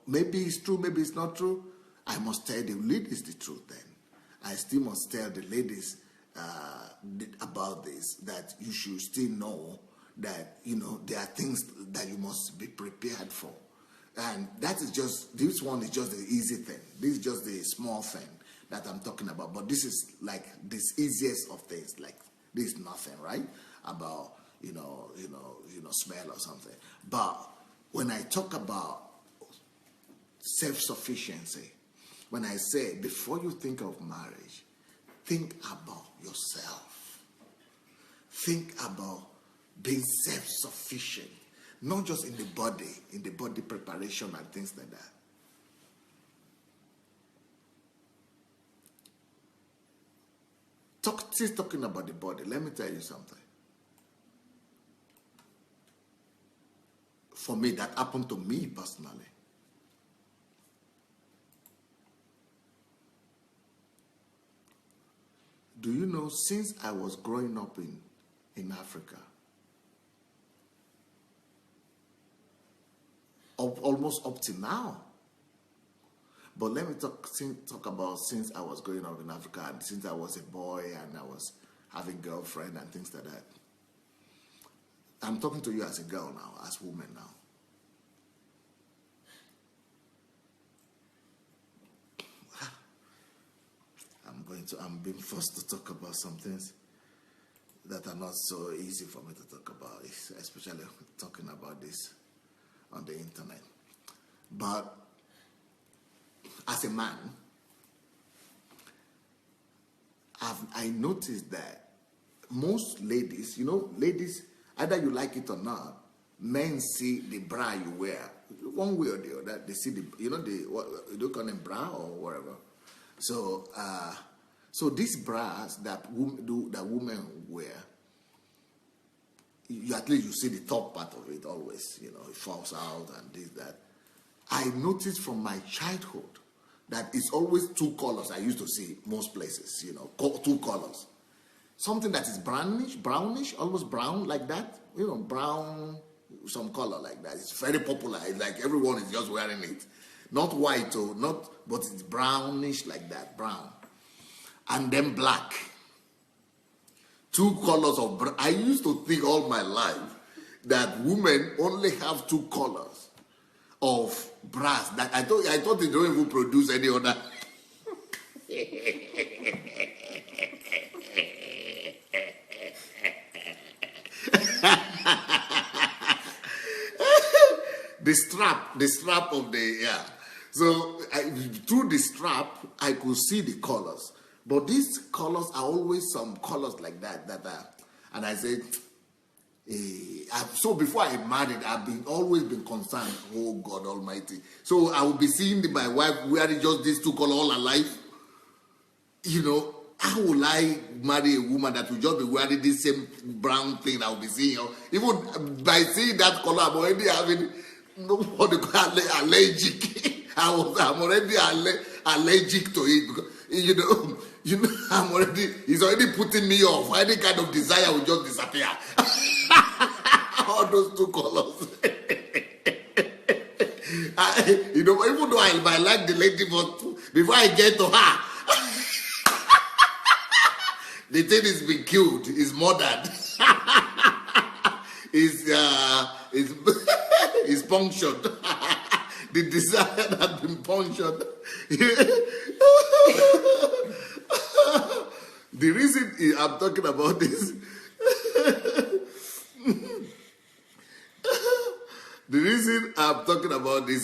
maybe it's true, maybe it's not true. I must tell the ladies the truth then. I still must tell the ladies about this, that you should still know that, there are things that you must be prepared for. And this one is just the easy thing. This is just the small thing that I'm talking about. But this is like this easiest of things. Like, this is nothing, right? About, smell or something. But when I talk about self-sufficiency, when I say, before you think of marriage, think about yourself. Think about being self-sufficient, not just in the body preparation and things like that. Still talking about the body, let me tell you something. For me, that happened to me personally. Do you know, since I was growing up in Africa, almost up to now, but let me talk about since I was growing up in Africa, and since I was a boy and I was having a girlfriend and things like that. I'm talking to you as a girl now, as a woman now. I'm being forced to talk about some things that are not so easy for me to talk about, especially talking about this on the internet. But as a man, I noticed that most ladies, ladies, either you like it or not, men see the bra you wear one way or the other. They see you call them bra or whatever. So these bras that women wear, at least you see the top part of it always, it falls out and this, that. I noticed from my childhood that it's always two colors I used to see most places, two colors. Something that is brownish, almost brown like that, brown, some color like that. It's very popular. It's like everyone is just wearing it. Not white, but it's brownish like that, brown. And then black. Two colors of brown. I used to think all my life that women only have two colors of brass. That I thought they don't even produce any other. The strap of the, So through the strap, I could see the colors. But these colors are always some colors like that are, And I said, so before I married, always been concerned. Oh God Almighty! So I will be seeing my wife wearing just these two colors all her life. You know, how will I marry a woman that will just be wearing this same brown thing I will be seeing? Even by seeing that color, I'm already having what they call allergic. I'm already allergic to it because it's already putting me off. Any kind of desire will just disappear. All those two colors. Even though I might like the lady, but before I get to her, the thing is been killed, is murdered, is punctured. The desire has been punctured. The reason I'm talking about this,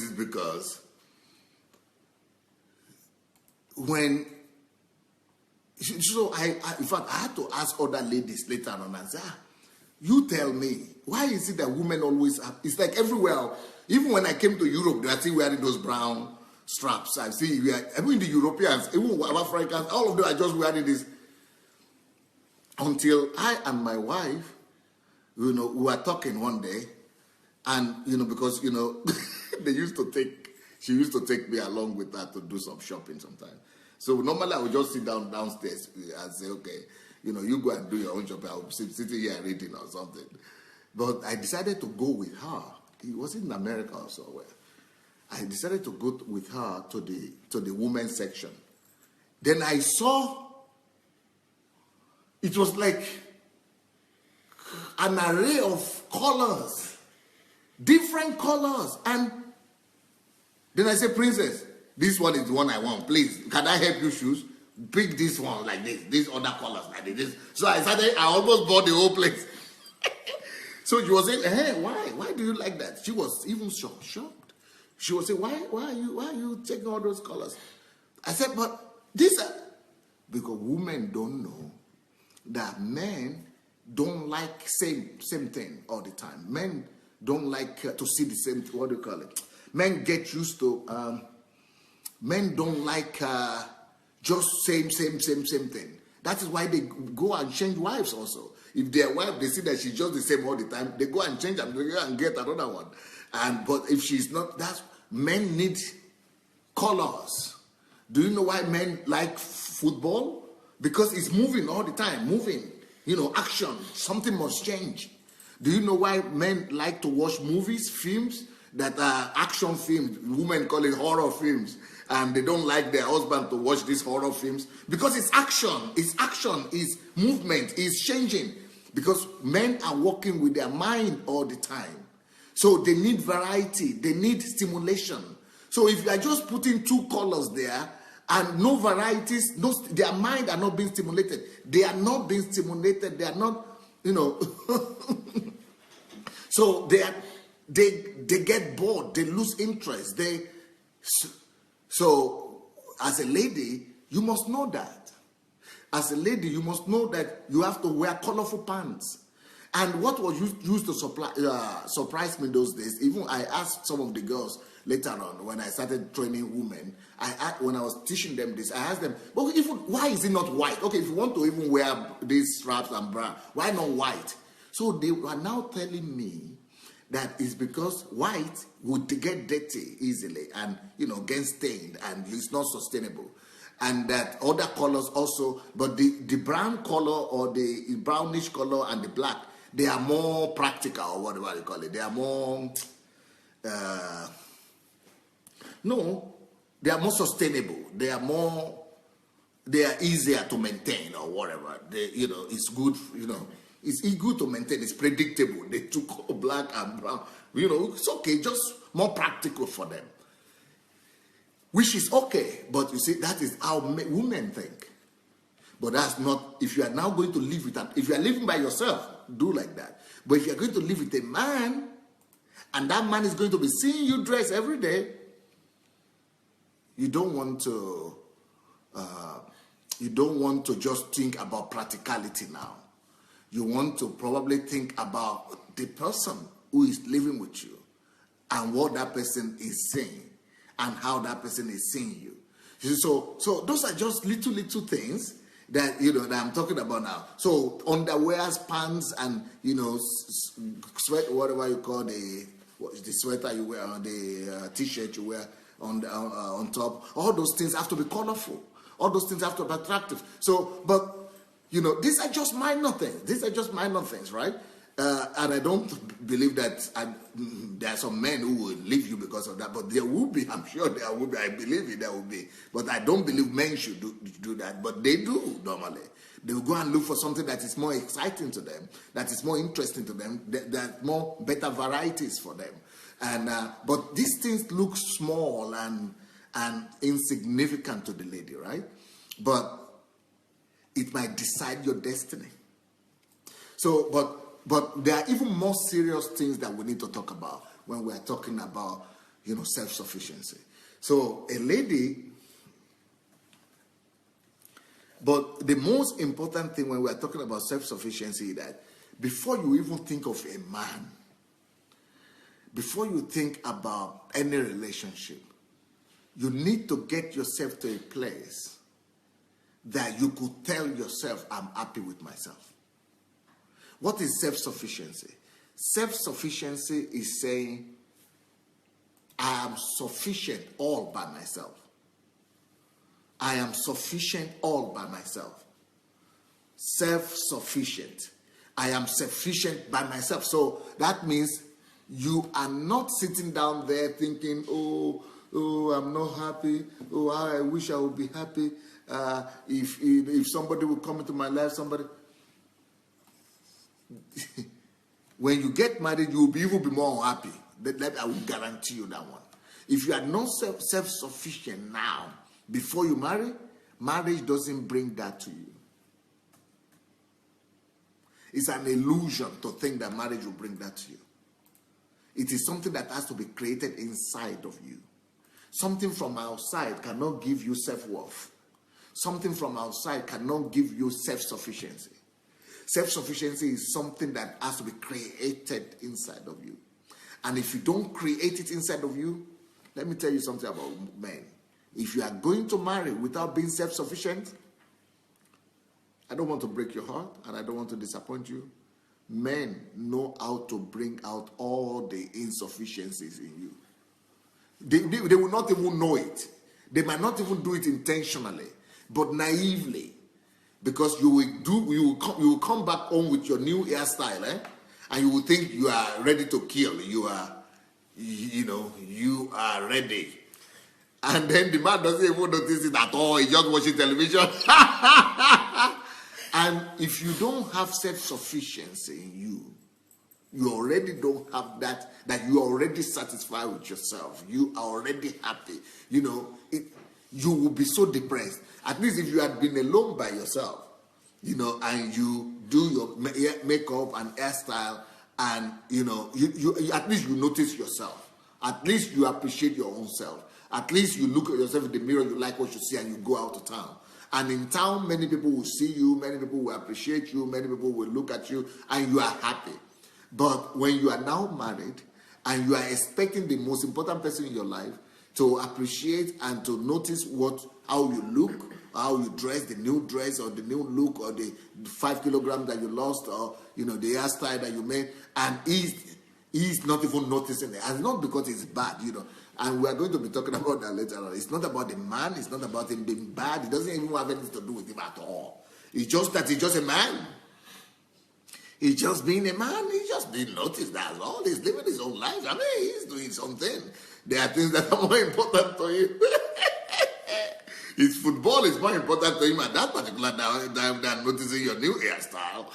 is because in fact, I had to ask other ladies later on and say, you tell me, why is it that women always have, it's like everywhere, even when I came to Europe, they are still wearing those brown straps. I see, the Europeans, even Africans, all of them are just wearing this. Until I and my wife, we were talking one day, and, because, she used to take me along with her to do some shopping sometimes. So normally I would just sit downstairs and say, okay, you go and do your own shopping. I'll be sitting here reading or something. But I decided to go with her. It was in America or somewhere. I decided to go with her to the women's section. Then I saw, it was like an array of colors, different colors. And then I said, Princess, this one is the one I want. Please, can I help you choose? Pick this one like this, these other colors like this. So I almost bought the whole place. So she was saying, hey, why do you like that? She was even shocked. She was saying, why are you taking all those colors? I said, but these are, because women don't know that men don't like same thing all the time. Men don't like to see the same, what do you call it? Men get used to, men don't like just same thing. That is why they go and change wives also. If their wife, they see that she's just the same all the time, they go and change and they go and get another one. But if she's not, men need colors. Do you know why men like football? Because it's moving all the time, action. Something must change. Do you know why men like to watch movies, films that are action films? Women call it horror films. And they don't like their husband to watch these horror films because it's action, it's movement, it's changing. Because men are working with their mind all the time. So they need variety, they need stimulation. So if you are just putting two colors there and no varieties, their mind are not being stimulated. They are not being stimulated, they are not, so they get bored, they lose interest, So, as a lady, you must know that. As a lady, you must know that you have to wear colorful pants. And what was used to surprise me those days, even I asked some of the girls later on when I started training women, when I was teaching them this, I asked them, but why is it not white? Okay, if you want to even wear these straps and bra, why not white? So they are now telling me that is because white would get dirty easily and, get stained and it's not sustainable. And that other colors also, but the brown color or the brownish color and the black, they are more practical or whatever you call it. They are more, they are more sustainable. They are easier to maintain or whatever. It's good, It's good to maintain. It's predictable. They took black and brown. It's okay. Just more practical for them. Which is okay. But you see, that is how women think. But that's not, if you are now going to live with that, if you are living by yourself, do like that. But if you are going to live with a man, and that man is going to be seeing you dress every day, you don't want to just think about practicality now. You want to probably think about the person who is living with you and what that person is saying and how that person is seeing you. So those are just little things that that I'm talking about now. So underwears, pants, and sweat, whatever you call the sweater you wear, on the t-shirt you wear on top. All those things have to be colorful. All those things have to be attractive. So, but these are just minor things. These are just minor things, right? And I don't believe that there are some men who will leave you because of that. But there will be. I'm sure there will be. I believe it. There will be. But I don't believe men should do that. But they do normally. They will go and look for something that is more exciting to them, that is more interesting to them, that more better varieties for them. And but these things look small and insignificant to the lady, right? But it might decide your destiny. So, but there are even more serious things that we need to talk about when we are talking about, self-sufficiency. So a lady, but the most important thing when we are talking about self-sufficiency is that before you even think of a man, before you think about any relationship, you need to get yourself to a place that you could tell yourself, I'm happy with myself. What is self-sufficiency? Self-sufficiency is saying, I am sufficient all by myself. I am sufficient all by myself. Self-sufficient. I am sufficient by myself. So that means you are not sitting down there thinking, oh, I'm not happy. Oh, I wish I would be happy. If somebody would come into my life, somebody. When you get married, you will even be more unhappy. That I will guarantee you that one. If you are not self-sufficient now, before you marry, marriage doesn't bring that to you. It's an illusion to think that marriage will bring that to you. It is something that has to be created inside of you. Something from outside cannot give you self-worth. Something from outside cannot give you self-sufficiency. Self-sufficiency is something that has to be created inside of you. And if you don't create it inside of you, let me tell you something about men. If you are going to marry without being self-sufficient, I don't want to break your heart and I don't want to disappoint you. Men know how to bring out all the insufficiencies in you. They will not even know it. They might not even do it intentionally, but naively. Because you will come back home with your new hairstyle, and you will think you are ready to kill. You are ready. And then the man doesn't even notice it at all. He's just watching television. And if you don't have self-sufficiency in you, you already don't have that you are already satisfied with yourself. You are already happy. You will be so depressed. At least if you had been alone by yourself, and you do your makeup and hairstyle, and you at least you notice yourself. At least you appreciate your own self. At least you look at yourself in the mirror, you like what you see, and you go out of town. And in town, many people will see you, many people will appreciate you, many people will look at you, and you are happy. But when you are now married, and you are expecting the most important person in your life to appreciate and to notice how you look, how you dress, the new dress or the new look or the 5 kilograms that you lost or the hairstyle that you made, and he's not even noticing it. And not because it's bad, and we are going to be talking about that later on. It's not about the man, it's not about him being bad. It doesn't even have anything to do with him at all. It's just that he's just a man. He's just being a man. He just didn't notice that at all. He's living his own life. I mean, he's doing something. There are things that are more important to him. His football is more important to him at that particular time than noticing your new hairstyle.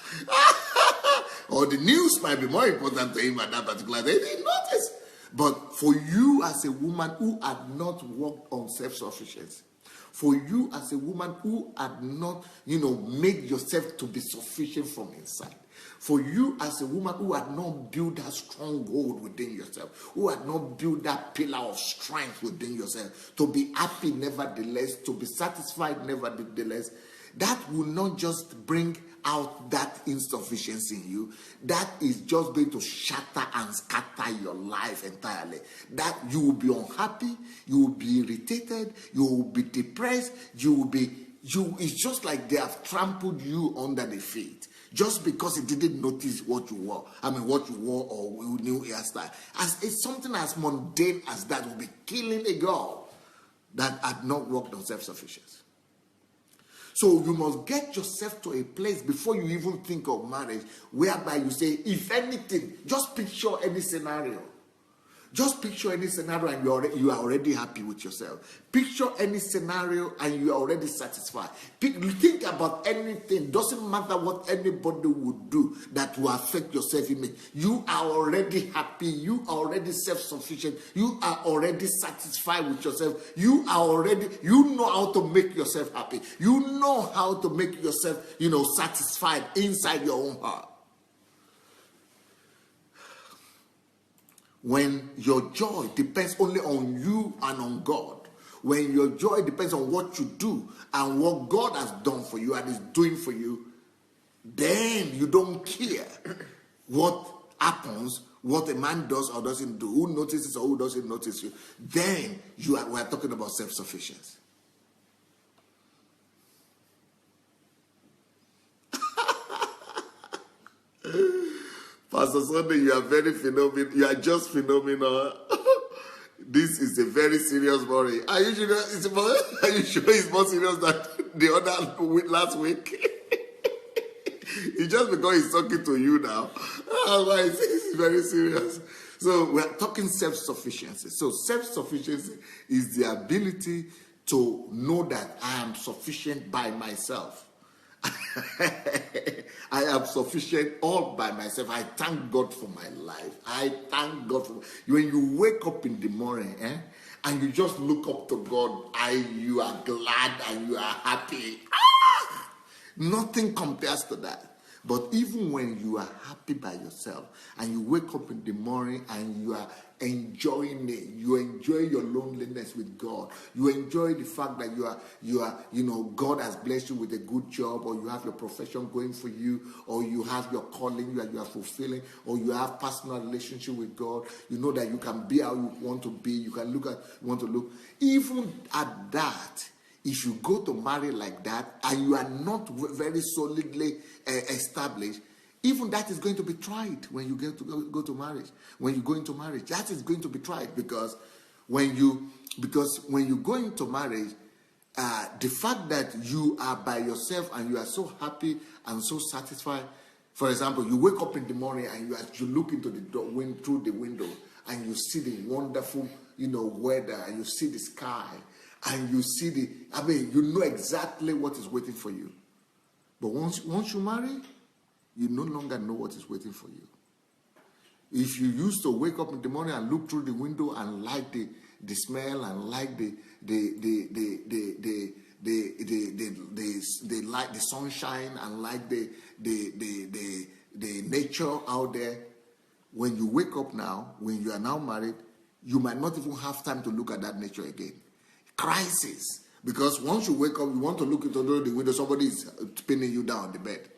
Or the news might be more important to him at that particular time. He didn't notice. But for you as a woman who had not worked on self-sufficiency, for you as a woman who had not, made yourself to be sufficient from inside, for you as a woman who had not built that stronghold within yourself, who had not built that pillar of strength within yourself, to be happy nevertheless, to be satisfied nevertheless, that will not just bring out that insufficiency in you, that is just going to shatter and scatter your life entirely. That you will be unhappy, you will be irritated, you will be depressed, it's just like they have trampled you under the feet. Just because he didn't notice what you wore. What you wore or new hairstyle. It's something as mundane as that will be killing a girl that had not worked on self-sufficiency. So you must get yourself to a place before you even think of marriage, whereby you say, if anything, just picture any scenario. Just picture any scenario and you are already happy with yourself. Picture any scenario and you are already satisfied. Think about anything. Doesn't matter what anybody would do that will affect your self-image. You are already happy. You are already self-sufficient. You are already satisfied with yourself. You know how to make yourself happy. You know how to make yourself, satisfied inside your own heart. When your joy depends only on you and on God, when your joy depends on what you do and what God has done for you and is doing for you, then you don't care what happens, what a man does or doesn't do, who notices or who doesn't notice you. Then we are talking about self-sufficiency. Pastor Sunday, you are very phenomenal. You are just phenomenal. This is a very serious worry. Are you sure it's more serious than the other last week? It's just because he's talking to you now. Otherwise, it's very serious. So we're talking self-sufficiency. So self-sufficiency is the ability to know that I am sufficient by myself. I am sufficient all by myself. I thank God for my life. I thank God for when you wake up in the morning and you just look up to God, you are glad and you are happy. Nothing compares to that. But even when you are happy by yourself and you wake up in the morning and you are enjoying it, you enjoy your loneliness with God, you enjoy the fact that God has blessed you with a good job, or you have your profession going for you, or you have your calling that you are fulfilling, or you have personal relationship with God, you know that you can be how you want to be, you can look at you want to look. Even at that, if you go to marry like that and you are not very solidly established, even that is going to be tried when you go to marriage. When you go into marriage, that is going to be tried because when you go into marriage, the fact that you are by yourself and you are so happy and so satisfied. For example, you wake up in the morning and you look into the door, through the window and you see the wonderful weather and you see the sky. And you see you know exactly what is waiting for you. But once you marry, you no longer know what is waiting for you. If you used to wake up in the morning and look through the window and like the smell and like the light, the sunshine, and like the nature out there, when you wake up now, when you are now married, you might not even have time to look at that nature again. Crisis, because once you wake up, you want to look into the window, somebody is pinning you down on the bed,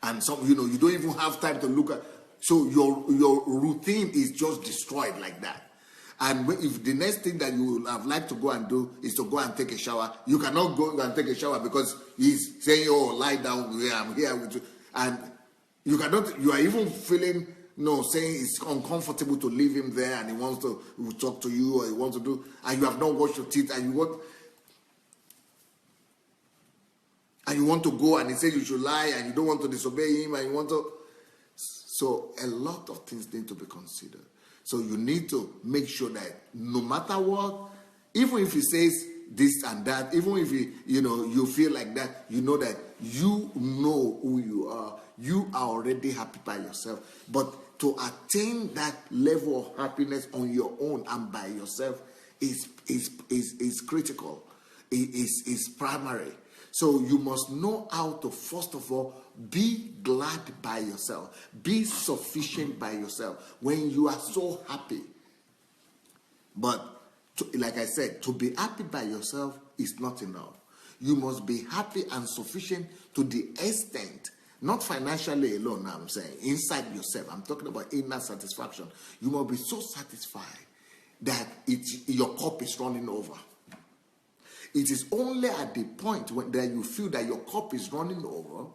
and you don't even have time to look at. So your routine is just destroyed like that. And if the next thing that you would have liked to go and do is to go and take a shower, you cannot go and take a shower because he's saying, "Oh, lie down here, I'm here with you," and you cannot. You are even feeling. Saying it's uncomfortable to leave him there and he wants to talk to you or he wants to do, and you have not washed your teeth and you want to go and he says you should lie and you don't want to disobey him and you want to. So a lot of things need to be considered. So you need to make sure that no matter what, even if he says this and that, even if you feel like that, you know that you know who you are. You are already happy by yourself. But to attain that level of happiness on your own and by yourself is critical. It is primary. So you must know how to, first of all, be glad by yourself. Be sufficient by yourself when you are so happy. But like I said, to be happy by yourself is not enough. You must be happy and sufficient to the extent, not financially alone, now I'm saying, inside yourself. I'm talking about inner satisfaction. You must be so satisfied that your cup is running over. It is only at the point when that you feel that your cup is running over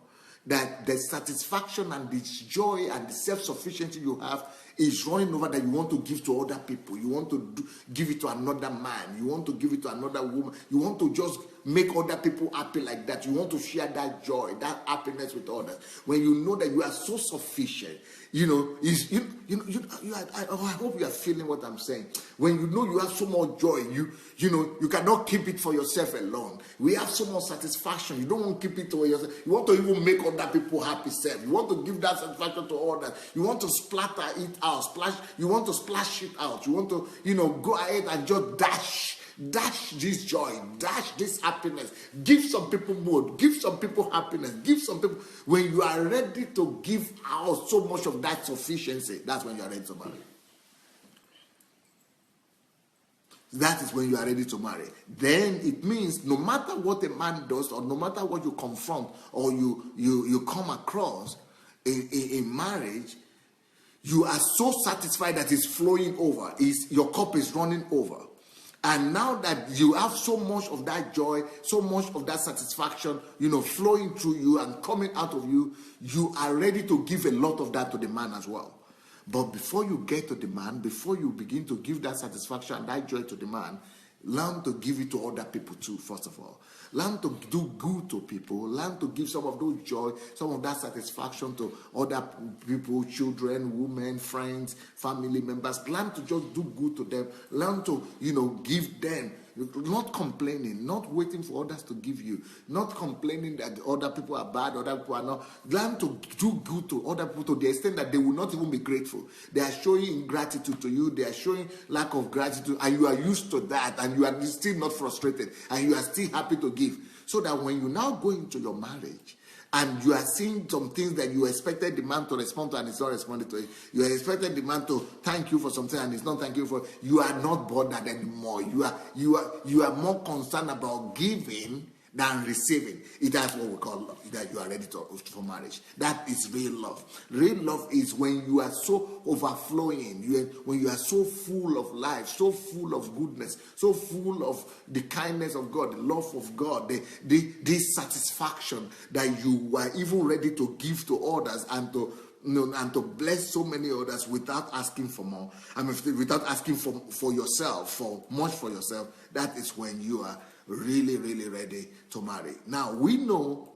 that the satisfaction and the joy and the self-sufficiency you have is running over, that you want to give to other people. You want to give it to another man. You want to give it to another woman. You want to just make other people happy like that. You want to share that joy, that happiness with others. When you know that you are so sufficient, I hope you are feeling what I'm saying. When you know you have so much joy, you cannot keep it for yourself alone. We have so much satisfaction. You don't want to keep it to yourself. You want to even make other people happy self. You want to give that satisfaction to others. You want to splatter it out, you want to splash it out. You want to, go ahead and just dash this joy, dash this happiness, give some people mood, give some people happiness, give some people. When you are ready to give out so much of that sufficiency, that's when you are ready to marry. That is when you are ready to marry. Then it means no matter what a man does, or no matter what you confront or you come across in marriage, you are so satisfied that it's flowing over. Your cup is running over. And now that you have so much of that joy, so much of that satisfaction, flowing through you and coming out of you, you are ready to give a lot of that to the man as well. But before you get to the man, before you begin to give that satisfaction and that joy to the man, learn to give it to other people too, first of all. Learn to do good to people. Learn to give some of those joy, some of that satisfaction to other people, children, women, friends, family members. Learn to just do good to them. Learn to, give them. Not complaining, not waiting for others to give you, not complaining that other people are bad, other people are not. Learn to do good to other people to the extent that they will not even be grateful. They are showing ingratitude to you, they are showing lack of gratitude, and you are used to that, and you are still not frustrated, and you are still happy to give. So that when you now go into your marriage, and you are seeing some things that you expected the man to respond to and he's not responding to it. You expected the man to thank you for something and he's not thanking you for it. You are not bothered anymore. You are more concerned about giving than receiving. That's what we call love. That you are ready for marriage. That is real love. Real love is when you are so overflowing, when you are so full of life, so full of goodness, so full of the kindness of God, the love of God, this satisfaction that you are even ready to give to others and to bless so many others without asking for more. Without asking for yourself, for much for yourself. That is when you are really, really ready to marry. Now, we know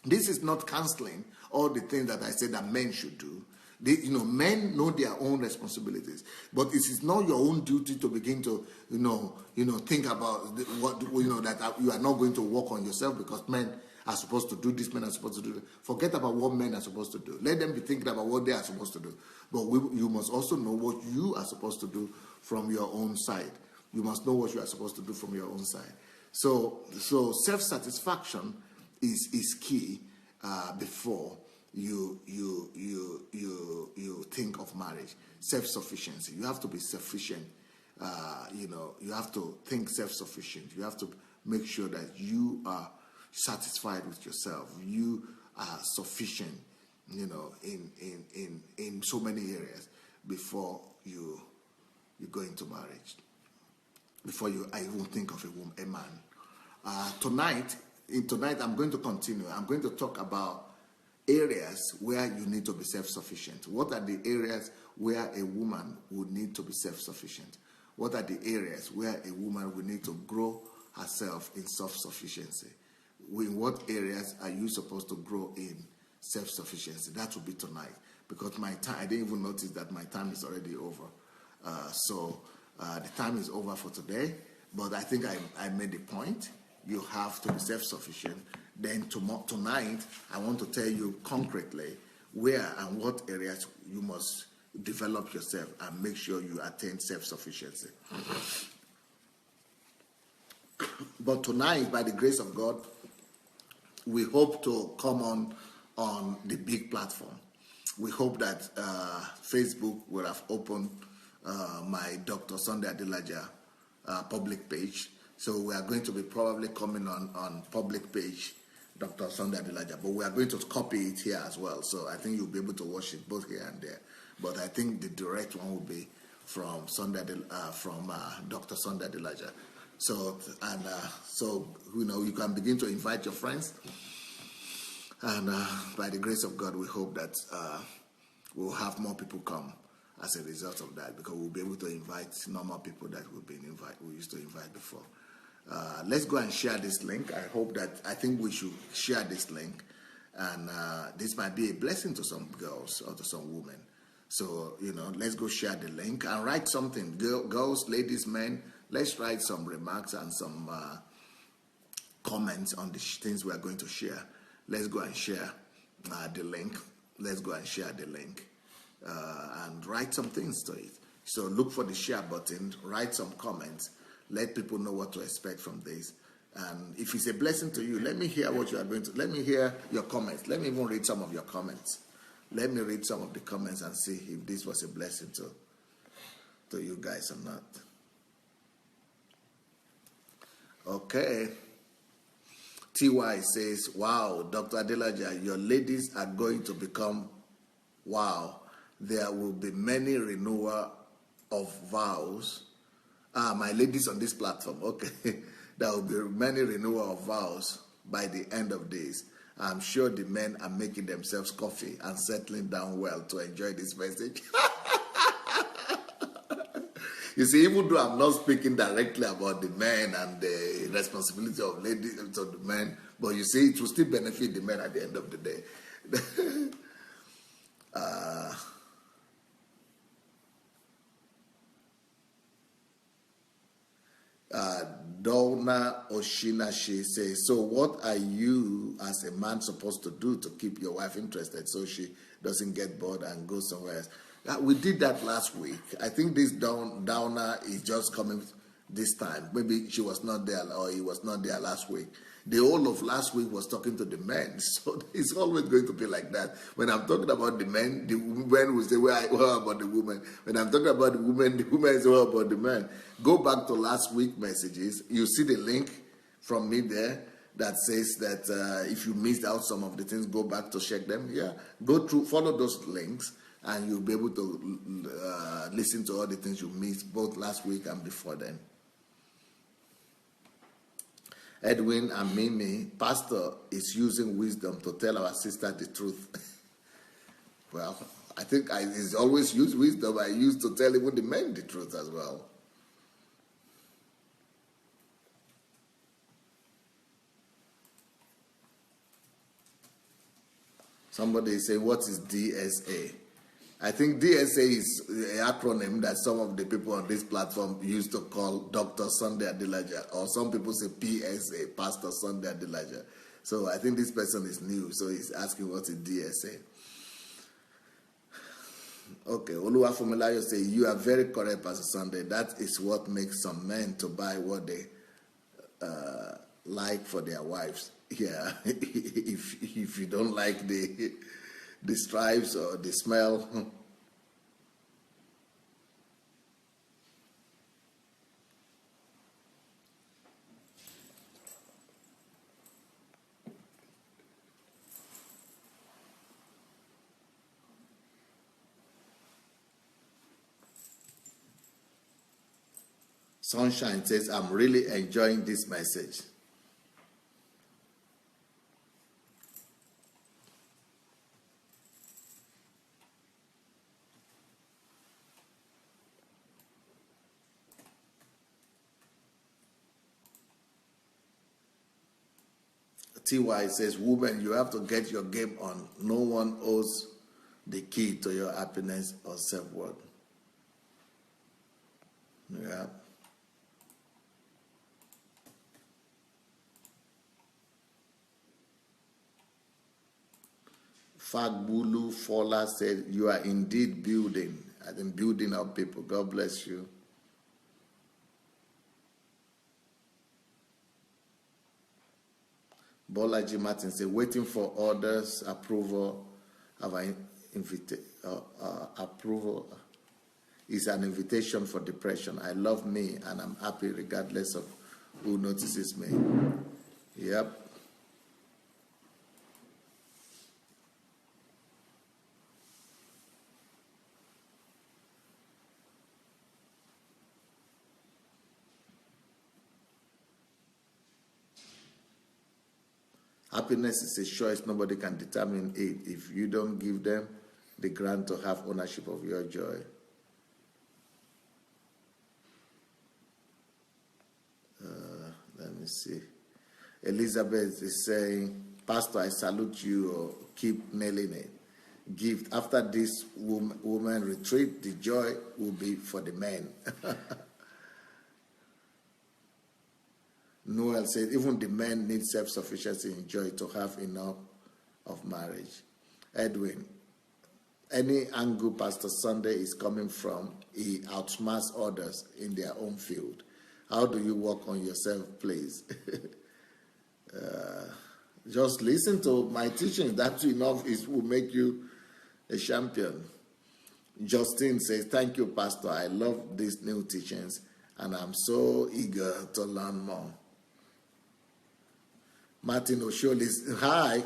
this is not canceling all the things that I said that men should do. Men know their own responsibilities, but it is not your own duty to begin to, think about what that you are not going to work on yourself because men are supposed to do this, men are supposed to do that. Forget about what men are supposed to do. Let them be thinking about what they are supposed to do. But you must also know what you are supposed to do from your own side. You must know what you are supposed to do from your own side. So self-satisfaction is key before you think of marriage. Self-sufficiency. You have to be sufficient. You have to think self-sufficient. You have to make sure that you are satisfied with yourself. You are sufficient, in so many areas before you go into marriage. Before I even think of a man. Tonight I'm going to continue. I'm going to talk about areas where you need to be self-sufficient. What are the areas where a woman would need to be self-sufficient? What are the areas where a woman would need to grow herself in self-sufficiency? In what areas are you supposed to grow in self-sufficiency? That will be tonight. Because my time, I didn't even notice that my time is already over. The time is over for today, but I think I made the point. You have to be self-sufficient. Then tonight, I want to tell you concretely where and what areas you must develop yourself and make sure you attain self-sufficiency. But tonight, by the grace of God, we hope to come on the big platform. We hope that Facebook will have opened my Dr. Sunday Adelaja public page So we are going to be probably coming on public page, Dr. Sunday Adelaja, but we are going to copy it here as well. So I think you'll be able to watch it both here and there. But I think the direct one will be from Dr. Sunday Adelaja. So you can begin to invite your friends, and by the grace of God, we hope that we'll have more people come as a result of that, because we'll be able to invite normal people that we used to invite before. Let's go and share this link. I think we should share this link, and this might be a blessing to some girls or to some women. So, let's go share the link and write something. Girls, ladies, men, let's write some remarks and some comments on the things we are going to share. Let's go and share the link. Let's go and share the link and write some things to it. So look for the share button, write some comments. Let people know what to expect from this. And if it's a blessing to you, let me hear what you are going to. Let me hear your comments. Let me even read some of your comments. Let me read some of the comments and see if this was a blessing to you guys or not. Okay. TY says, wow, Dr. Adelaja, your ladies are going to become, wow, there will be many renewal of vows. My ladies on this platform, okay. There will be many renewal of vows by the end of days. I'm sure the men are making themselves coffee and settling down well to enjoy this message. You see, even though I'm not speaking directly about the men and the responsibility of ladies to the men, but you see, it will still benefit the men at the end of the day. Donna Oshinashi says, so what are you as a man supposed to do to keep your wife interested so she doesn't get bored and go somewhere else? We did that last week. I think this Downer is just coming this time. Maybe she was not there or he was not there last week. The whole of last week was talking to the men. So it's always going to be like that. When I'm talking about the men will say, well, about the women. When I'm talking about the women say, well, about the men. Go back to last week's messages. You see the link from me there that says that if you missed out some of the things, go back to check them. Yeah, go through, follow those links, and you'll be able to listen to all the things you missed both last week and before then. Edwin and Mimi, Pastor is using wisdom to tell our sister the truth. Well, I think he's always used wisdom. I used to tell even the men the truth as well. Somebody is saying, what is DSA? I think DSA is an acronym that some of the people on this platform used to call Dr. Sunday Adelaja, or some people say PSA, Pastor Sunday Adelaja. So I think this person is new, so he's asking what is DSA. Okay, Oluwafumulayo say, you are very correct, Pastor Sunday. That is what makes some men to buy what they like for their wives. Yeah, if you don't like the stripes or the smell. Sunshine says, I'm really enjoying this message. TY says, woman, you have to get your game on. No one owes the key to your happiness or self-worth. Yeah. Fagbulu Fola said, you are indeed building. I think building up people. God bless you. Bolaji Martin said, waiting for others' approval of an approval is an invitation for depression. I love me and I'm happy regardless of who notices me. Yep. Happiness is a choice. Nobody can determine it if you don't give them the grant to have ownership of your joy. Let me see. Elizabeth is saying, Pastor, I salute you, or keep nailing it. Gift. After this woman retreat, the joy will be for the men. Noel says, even the men need self-sufficiency and joy to have enough of marriage. Edwin, any angle Pastor Sunday is coming from, he outsmarts others in their own field. How do you work on yourself, please? Just listen to my teaching. That enough will make you a champion. Justine says, thank you, Pastor. I love these new teachings, and I'm so eager to learn more. Martin Osholis, hi.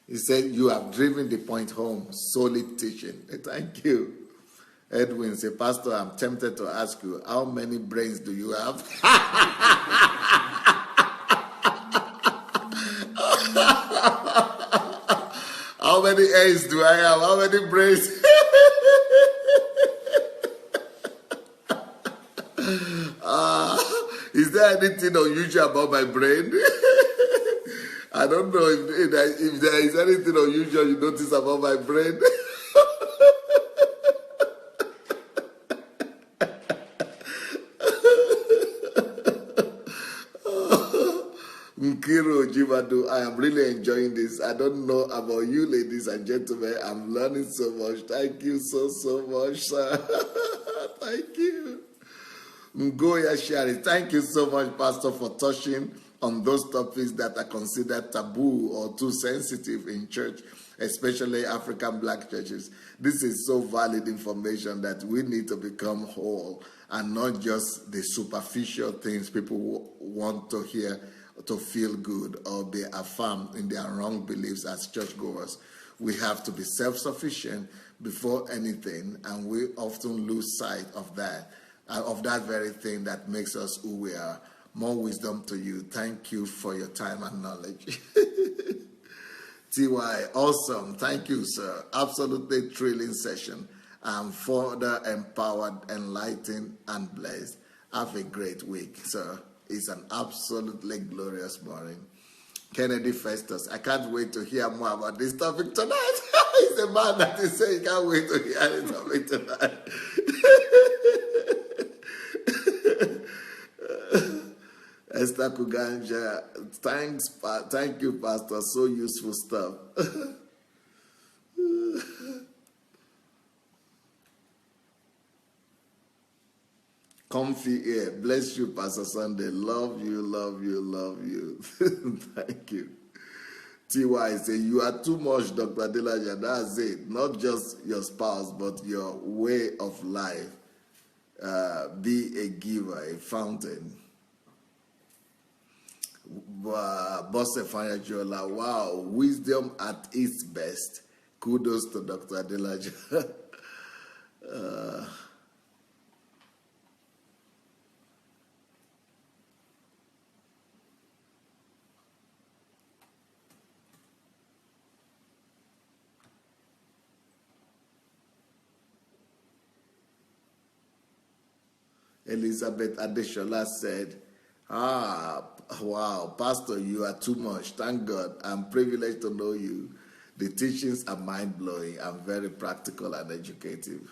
He said, you have driven the point home. Solid teaching. Thank you. Edwin said, Pastor, I'm tempted to ask you, how many brains do you have? How many A's do I have? How many brains? Is there anything unusual about my brain? I don't know if there is anything unusual you notice about my brain. Nkiro Jibadu, I am really enjoying this. I don't know about you, ladies and gentlemen. I'm learning so much. Thank you so much, sir. Thank you. Ngoya Shari, thank you so much, Pastor, for touching on those topics that are considered taboo or too sensitive in church, especially African black churches. This is so valid information that we need to become whole and not just the superficial things people want to hear to feel good or be affirmed in their wrong beliefs as churchgoers. We have to be self-sufficient before anything, and we often lose sight of that very thing that makes us who we are. More wisdom to you. Thank you for your time and knowledge. TY, awesome. Thank you, sir. Absolutely thrilling session. I'm further empowered, enlightened, and blessed. Have a great week, sir. It's an absolutely glorious morning. Kennedy Festus, I can't wait to hear more about this topic tonight. He's a man that is saying he can't wait to hear this topic tonight. Esther Kuganja, thank you, Pastor. So useful stuff. Comfy ear. Bless you, Pastor Sunday. Love you, love you, love you. Thank you. TY say, you are too much, Dr. Adelaja. That's it. Not just your spouse, but your way of life. Be a giver, a fountain. Bosse Fanyajola, wow, wisdom at its best. Kudos to Dr. Adelaja. Elizabeth Adeshola said, wow, Pastor, you are too much. Thank God. I'm privileged to know you. The teachings are mind-blowing and very practical and educative.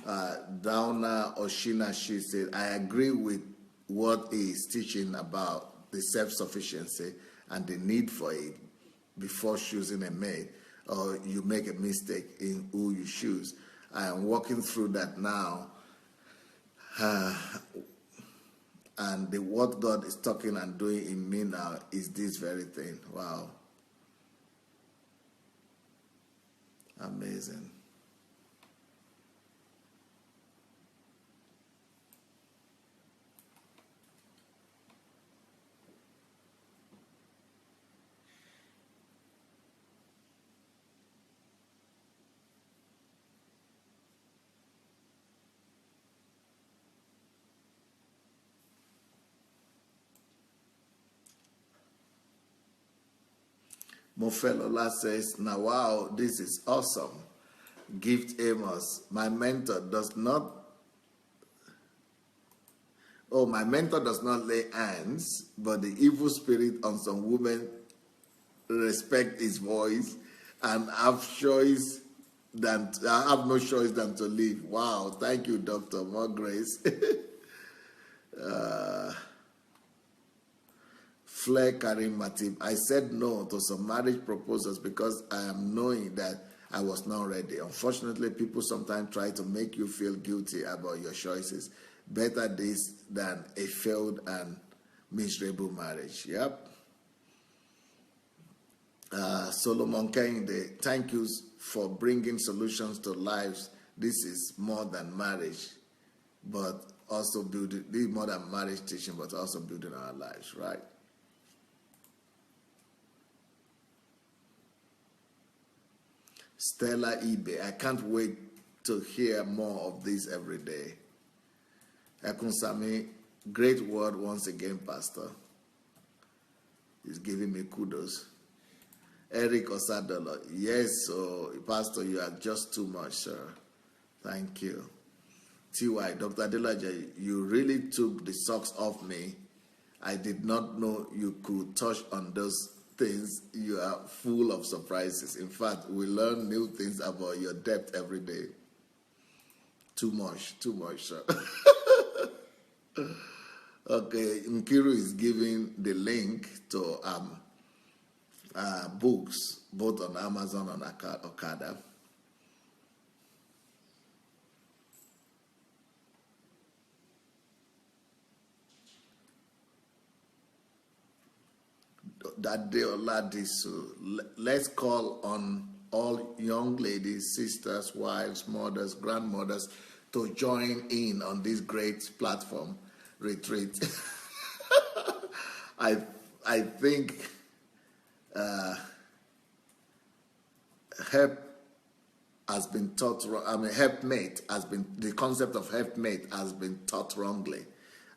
Downa Oshina, she said, I agree with what he is teaching about the self-sufficiency and the need for it before choosing a mate, or you make a mistake in who you choose. I am working through that now. And what God is talking and doing in me now is this very thing. Wow. Amazing. Mofelola says, now wow, this is awesome. Gift Amos, my mentor does not lay hands, but the evil spirit on some women respect his voice and have no choice than to leave. Wow, thank you, Doctor. More grace. Flair Karim Matip, I said no to some marriage proposals because I am knowing that I was not ready. Unfortunately, people sometimes try to make you feel guilty about your choices. Better this than a failed and miserable marriage. Yep. Solomon Kehinde, thank you for bringing solutions to lives. This is more than marriage, but also building, this is more than marriage teaching, but also building our lives, right? Stella Ibe, I can't wait to hear more of this every day. Ekunsami, great word once again, Pastor. He's giving me kudos. Eric Osadolo, yes, so Pastor, you are just too much, sir. Thank you. TY, Dr. Adelaja, you really took the socks off me. I did not know you could touch on those things. You are full of surprises. In fact, we learn new things about your depth every day. Too much, sir. Okay, Nkiru is giving the link to books, both on Amazon and Okada. That day, let's call on all young ladies, sisters, wives, mothers, grandmothers to join in on this great platform retreat. I think help has been taught. Helpmate has been, the concept of helpmate has been taught wrongly,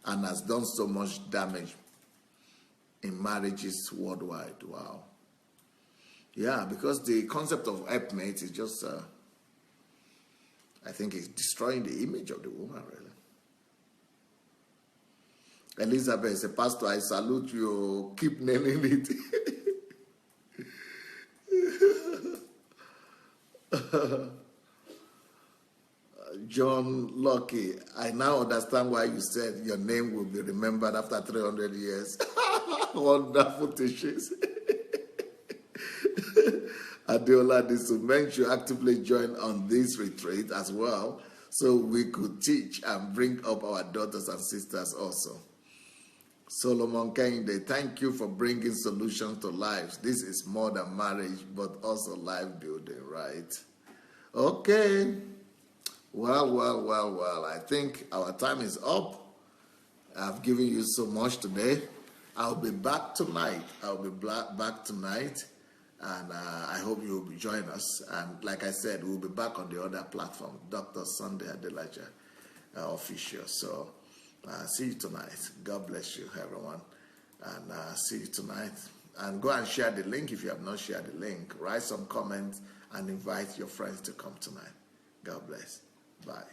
and has done so much damage in marriages worldwide. Wow. Yeah, because the concept of helpmate is just, I think it's destroying the image of the woman, really. Elizabeth says, Pastor, I salute you. Keep nailing it. John Lucky, I now understand why you said your name will be remembered after 300 years. Wonderful teachings. Adiola Disu, men should actively join on this retreat as well, so we could teach and bring up our daughters and sisters also. Solomon Kehinde, thank you for bringing solutions to lives. This is more than marriage, but also life building, right? Okay. Well. I think our time is up. I've given you so much today. I'll be back tonight. And I hope you'll be joining us. And like I said, we'll be back on the other platform, Dr. Sunday Adelaja official. So see you tonight. God bless you, everyone. And see you tonight. And go and share the link if you have not shared the link. Write some comments and invite your friends to come tonight. God bless. Bye.